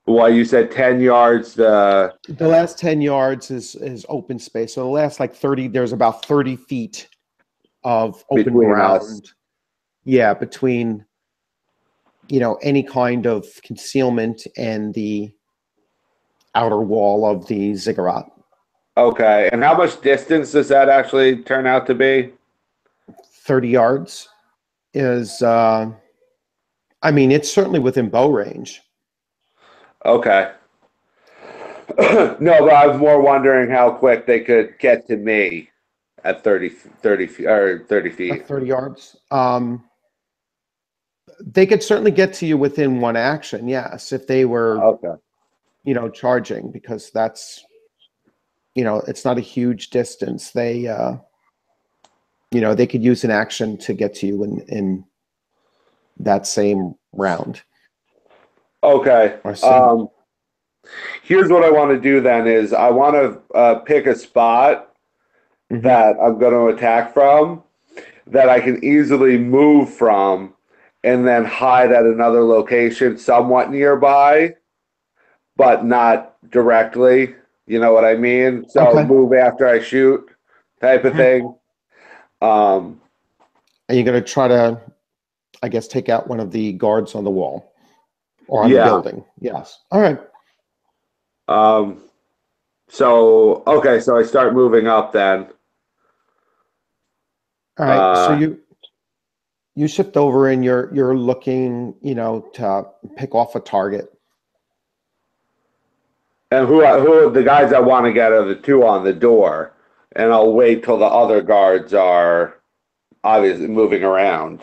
Well, you said 10 yards. The last 10 yards is open space. So the last like 30, there's about 30 feet of open Between us. ground. Yeah, between any kind of concealment and the outer wall of the ziggurat. Okay. And how much distance does that actually turn out to be? 30 yards is, I mean, it's certainly within bow range. Okay. No, but I was more wondering how quick they could get to me at 30 feet or 30 feet. 30 yards. They could certainly get to you within one action, yes, if they were, Okay. Charging, because that's, it's not a huge distance. They, they could use an action to get to you in that same round. Okay. Here's what I want to do then is I want to pick a spot that I'm going to attack from that I can easily move from and then hide at another location somewhat nearby, but not directly. You know what I mean? So move after I shoot type of thing. And you're going to try to, I guess, take out one of the guards on the wall or on the building. Yes. All right. So I start moving up then. All right. So you shift over and you're looking, to pick off a target. And who are the guys I want to get are the two on the door, and I'll wait till the other guards are obviously moving around.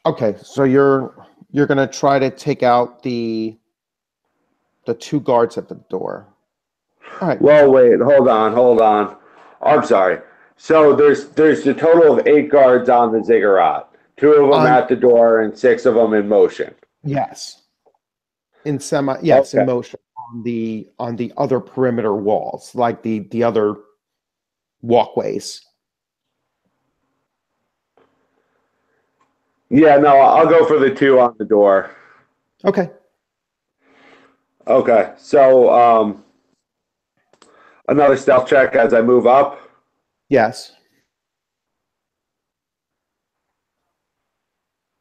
Okay, so you're gonna try to take out the two guards at the door. All right. Well, wait, hold on. I'm sorry. So there's a total of 8 guards on the ziggurat. 2 of them at the door and 6 of them in motion. Yes. In Okay. motion on the other perimeter walls, like the other walkways. Yeah, no, I'll go for the 2 on the door. Okay. Okay. So another stealth check as I move up. Yes.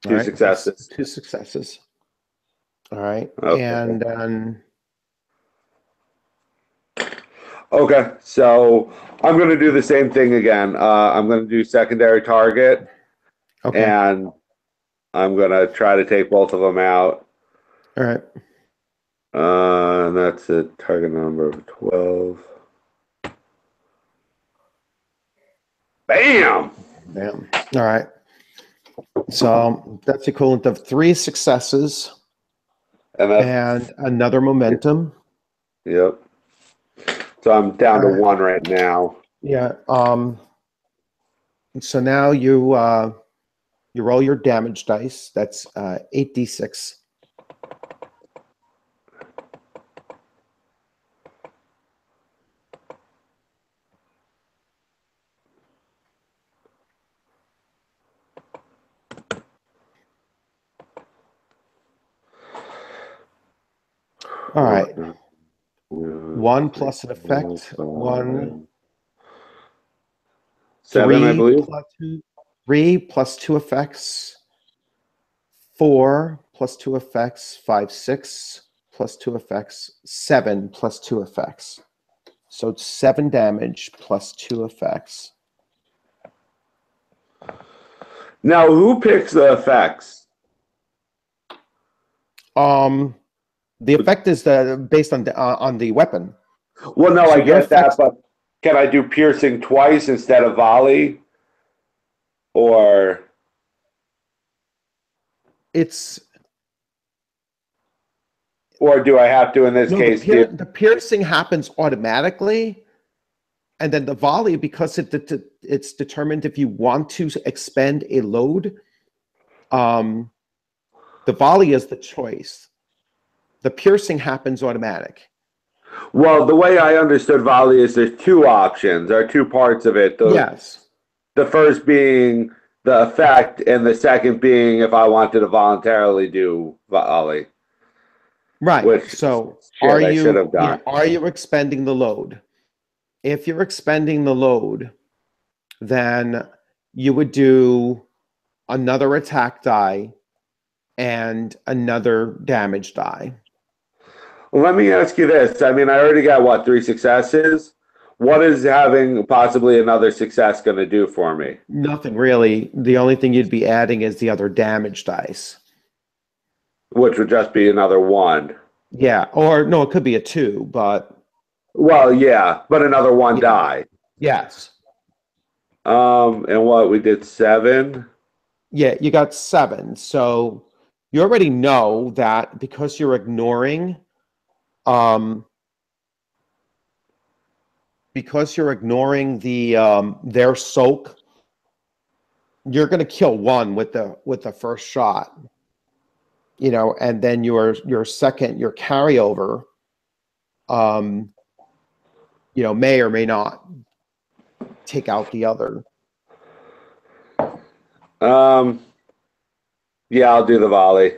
2 successes. 2 successes. All right. Okay. And then okay, so I'm going to do the same thing again. I'm going to do secondary target, and I'm going to try to take both of them out. All right. And that's a target number of 12. Bam! Bam. All right. So that's equivalent of 3 successes and another momentum. Yep. So I'm down to 1 right now. Yeah. So now you roll your damage dice. That's 8d6. All right. 1 plus an effect. 1. 7, I believe. 3 plus 2 effects. 4 plus 2 effects. 5, 6 plus 2 effects. 7 plus 2 effects. So it's 7 damage plus 2 effects. Now, who picks the effects? The effect is based on the weapon. Well, no, so I get that, but can I do piercing twice instead of volley? Or do I have to in this case? The piercing happens automatically, And then the volley, because it's determined if you want to expend a load, the volley is the choice. The piercing happens automatic. Well, the way I understood volley is there's two options, or two parts of it. Yes. The first being the effect, and the second being if I wanted to voluntarily do volley, Right. which So shit I should have done. are you expending the load? If you're expending the load, then you would do another attack die and another damage die. Let me ask you this. I mean, I already got what, 3 successes? What is having possibly another success going to do for me? Nothing really. The only thing you'd be adding is the other damage dice. Which would just be another 1. Yeah, or no, it could be a 2, but Well, yeah, but another 1 yeah. die. Yes. And what, we did 7? Yeah, you got 7. So you already know that because you're ignoring the their soak, you're going to kill one with the first shot. You know, and then your carryover you know, may or may not take out the other. Yeah, I'll do the volley.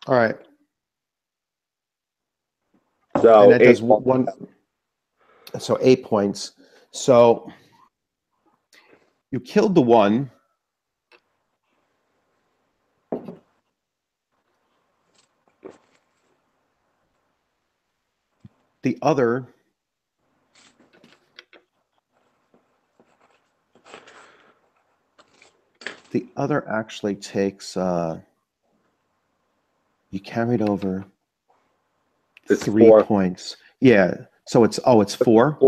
All right. So And that does 8 one. So 8 points. So you killed the one. The other actually takes you carried over It's 3 4. points. Yeah. So it's 4.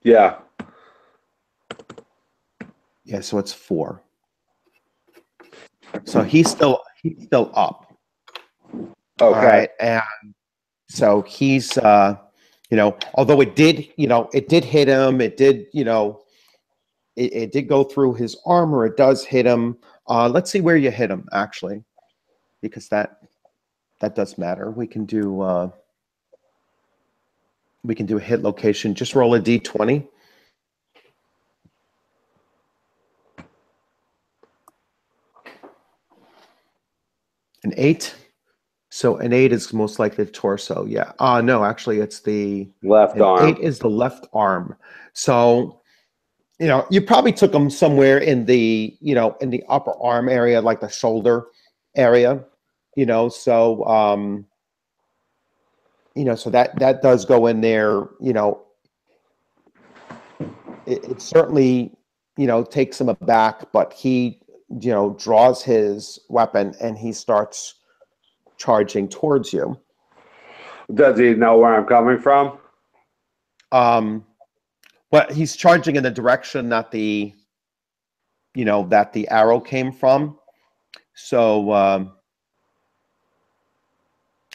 Yeah. Yeah, so it's 4. So he's still up. Okay. All right. And so he's you know, although it did hit him, it did, you know, it did go through his armor, it does hit him. Let's see where you hit him actually, because that does matter. We can do a hit location. Just roll a d20. An 8. So an 8 is most likely the torso. Yeah. No, actually it's the Left an arm. 8 is the left arm. So, you know, you probably took him somewhere in the, you know, in the upper arm area, like the shoulder area, you know, so you know, so that does go in there, you know. It certainly, you know, takes him aback, but he, you know, draws his weapon and he starts charging towards you. Does he know where I'm coming from? But he's charging in the direction that the, you know, that the arrow came from. So,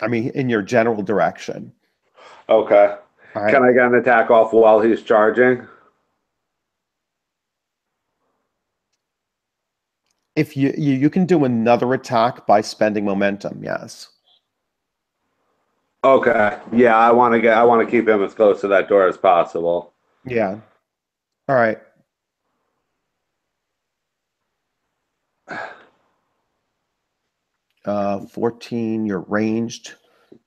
I mean, in your general direction. Okay. All right. Can I get an attack off while he's charging? If you can do another attack by spending momentum, yes. Okay. Yeah, I want to keep him as close to that door as possible. Yeah. All right. 14, you're ranged.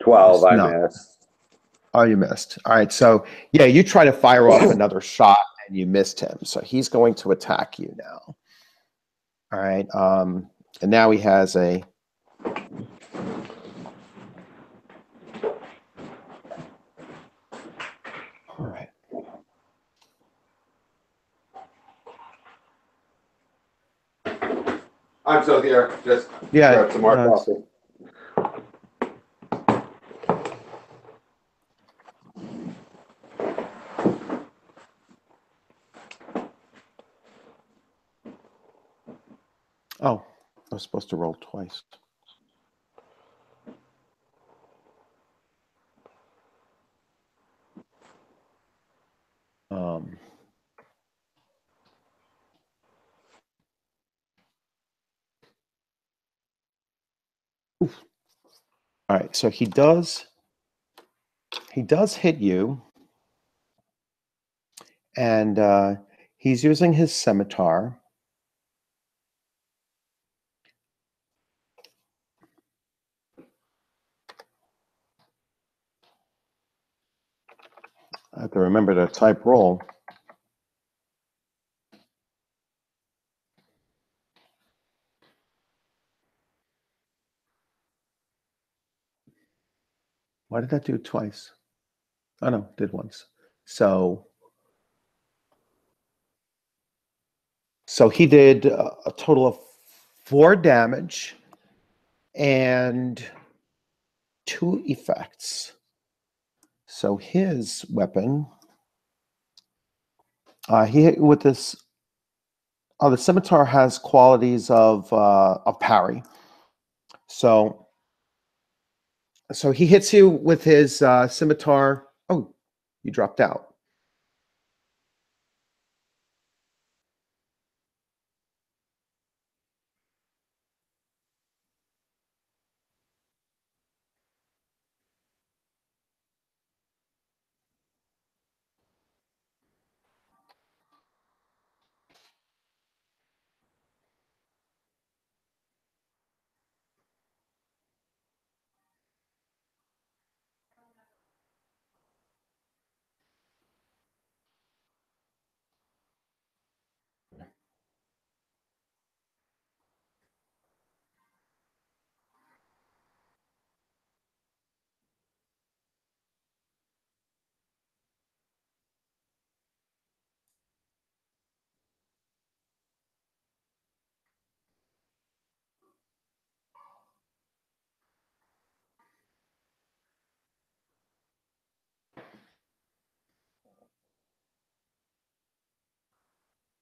12, I No. missed. Oh, you missed. All right. So, yeah, you try to fire off another shot and you missed him. So he's going to attack you now. All right. And now he has a. All right. I'm still here. Just Yeah. grab some more coffee. Oh, I was supposed to roll twice. Um, All right, so he does hit you, and he's using his scimitar. I have to remember to type roll. Why did that do it twice? Oh no, did once. So he did a total of 4 damage and 2 effects. So his weapon, he hit with this. Oh, the scimitar has qualities of parry. So he hits you with his scimitar. Oh, you dropped out.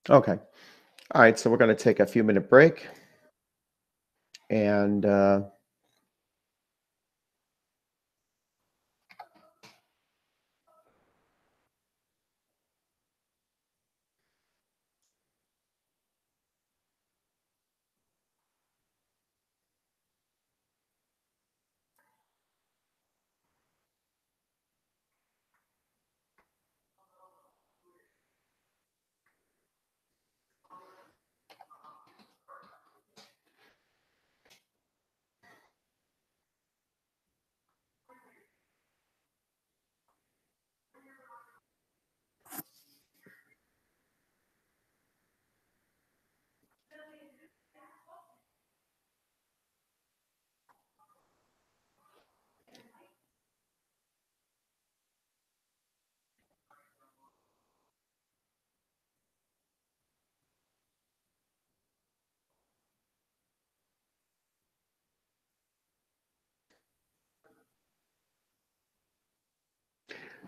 Okay. All right, so we're going to take a few minute break, and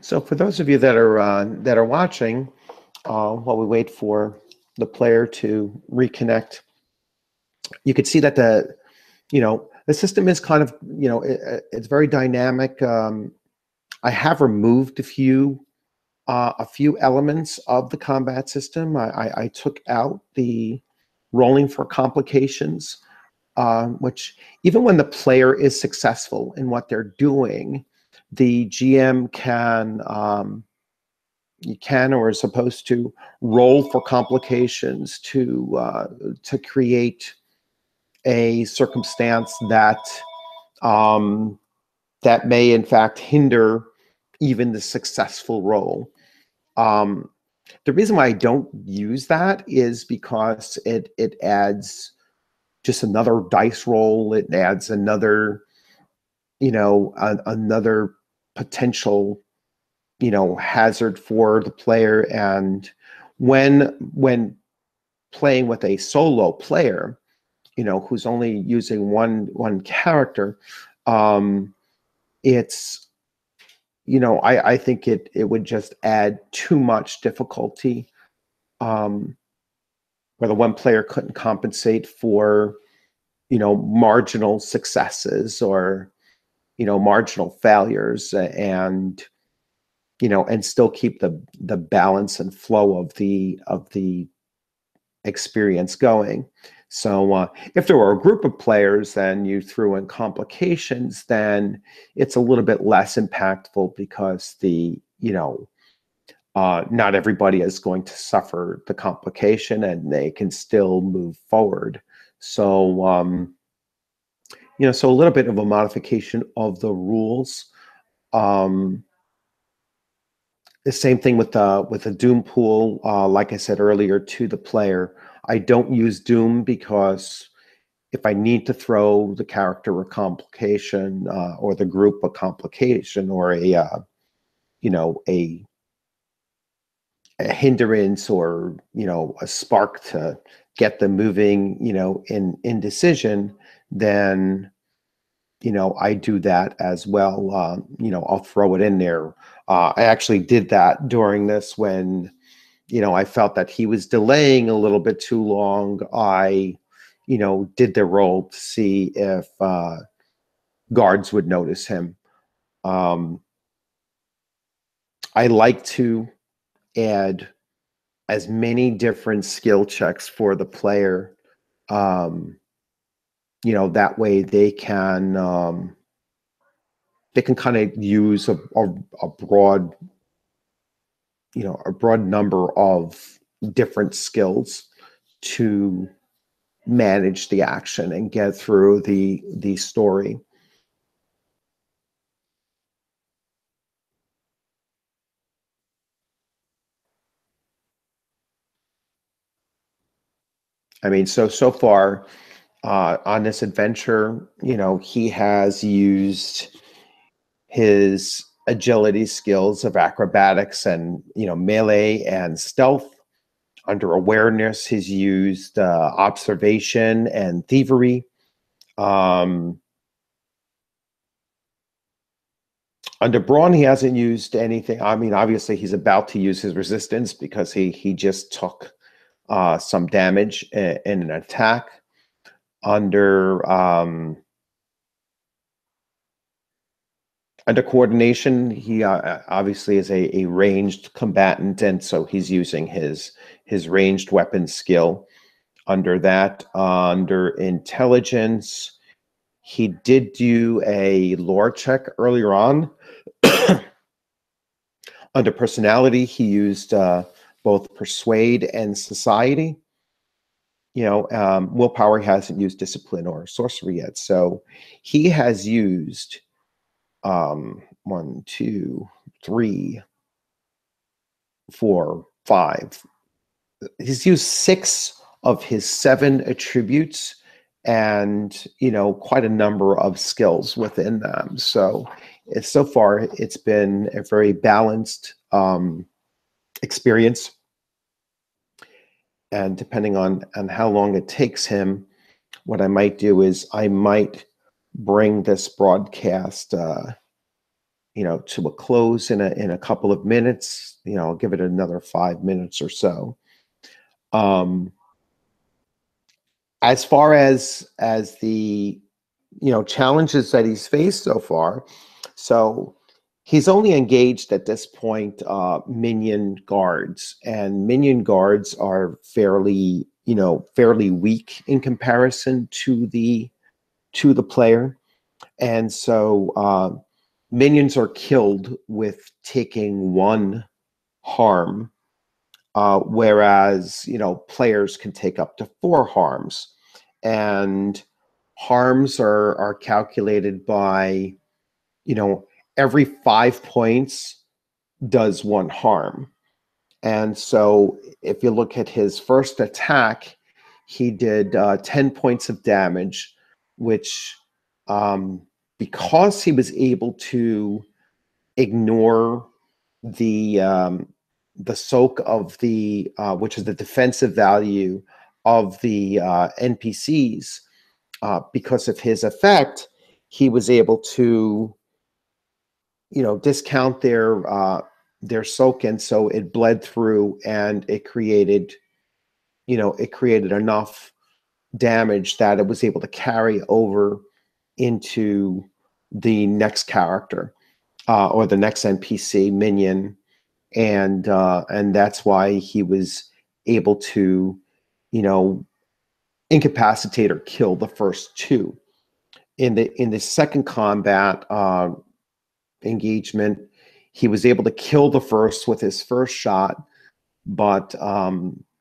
so for those of you that are watching, while we wait for the player to reconnect, you could see that the system is kind of, it's very dynamic. I have removed a few elements of the combat system. I took out the rolling for complications, which even when the player is successful in what they're doing, the GM can or is supposed to roll for complications to create a circumstance um, that may in fact hinder even the successful roll. The reason why I don't use that is because it adds just another dice roll. It adds another, another potential, hazard for the player. And when playing with a solo player, who's only using one character, it's, I think it would just add too much difficulty, where the one player couldn't compensate for, marginal successes or, marginal failures, and still keep the balance and flow of the experience going. So if there were a group of players and you threw in complications, then it's a little bit less impactful because not everybody is going to suffer the complication and they can still move forward. So, so a little bit of a modification of the rules. The same thing with the Doom pool. Like I said earlier to the player, I don't use Doom because if I need to throw the character a complication or the group a complication or a hindrance or a spark to get them moving in indecision, then I do that as well. I'll throw it in there. I actually did that during this when I felt that he was delaying a little bit too long. I did the roll to see if guards would notice him. I like to add as many different skill checks for the player. That way they can kind of use a broad, a broad number of different skills to manage the action and get through the story. I mean, so far on this adventure, he has used his agility skills of acrobatics and melee and stealth. Under awareness, he's used observation and thievery. Under brawn, he hasn't used anything. I mean, obviously, he's about to use his resistance because he just took some damage in an attack. Under coordination, he obviously is a ranged combatant, and so he's using his ranged weapon skill. Under that, under intelligence, he did do a lore check earlier on. Under personality, he used both persuade and society. Willpower, he hasn't used discipline or sorcery yet, so he has used 1, 2, 3, 4, 5. He's used 6 of his 7 attributes and quite a number of skills within them. So far it's been a very balanced experience. And depending on how long it takes him, what I might do is I might bring this broadcast to a close in a couple of minutes. I'll give it another 5 minutes or so. As far as the challenges that he's faced so far, so he's only engaged at this point minion guards, and minion guards are fairly weak in comparison to the player, and so minions are killed with taking 1 harm, whereas players can take up to 4 harms. And harms are calculated by every 5 points does 1 harm. And so if you look at his first attack, he did 10 points of damage, which because he was able to ignore the soak of the which is the defensive value of the NPCs, because of his effect, he was able to discount their soak, and so it bled through and it created enough damage that it was able to carry over into the next character or the next NPC minion, and that's why he was able to incapacitate or kill the first two. In the second combat engagement, he was able to kill the first with his first shot, but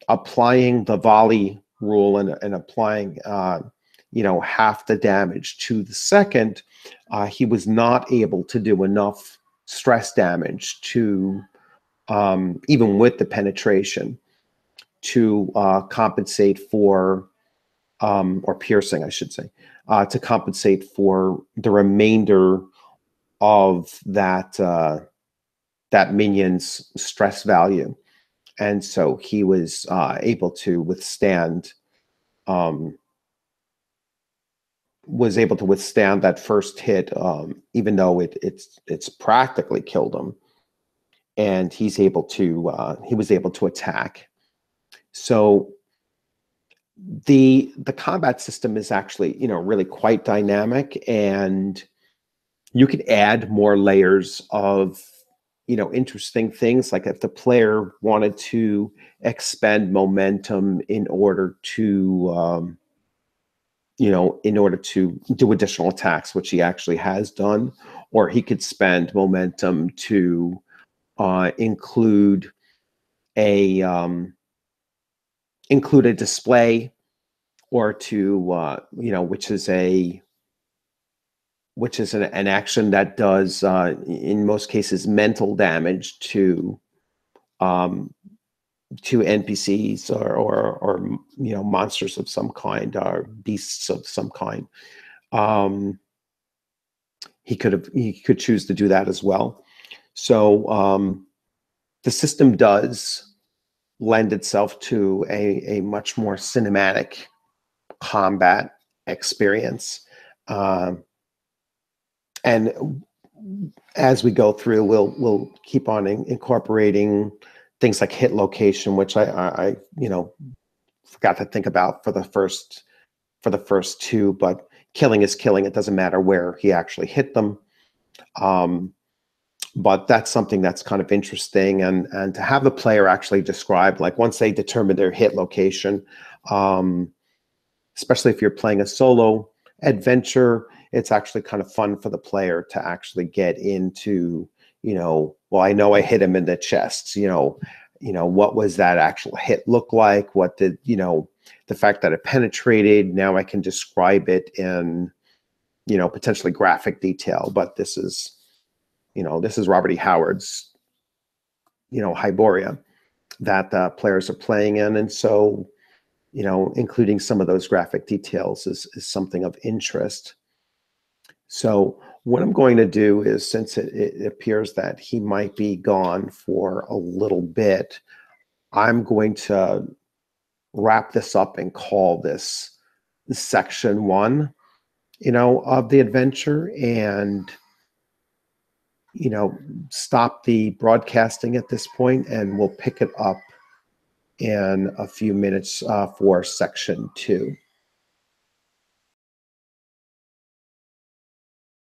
applying the volley rule and applying half the damage to the second, he was not able to do enough stress damage to even with the penetration to compensate for or piercing, I should say, to compensate for the remainder of that minion's stress value. And so he was able to withstand that first hit, even though it's practically killed him. And he was able to attack. So the combat system is actually really quite dynamic, and you could add more layers of interesting things, like if the player wanted to expend momentum in order to do additional attacks, which he actually has done, or he could spend momentum to include a display, or to which is an action that does in most cases mental damage to NPCs or monsters of some kind, or beasts of some kind. He could choose to do that as well. So the system does lend itself to a much more cinematic combat experience. And as we go through, we'll keep on incorporating things like hit location, which I forgot to think about for the first two, but killing is killing. It doesn't matter where he actually hit them. But that's something that's kind of interesting, and to have the player actually describe, like, once they determine their hit location, especially if you're playing a solo adventure, it's actually kind of fun for the player to actually get into, well, I know I hit him in the chest, what was that actual hit look like? What did, the fact that it penetrated, now I can describe it in, potentially graphic detail. But this is Robert E. Howard's, Hyboria that players are playing in. And so, including some of those graphic details is something of interest. So what I'm going to do is, since it appears that he might be gone for a little bit, I'm going to wrap this up and call this section 1, of the adventure, and stop the broadcasting at this point, and we'll pick it up in a few minutes for section 2.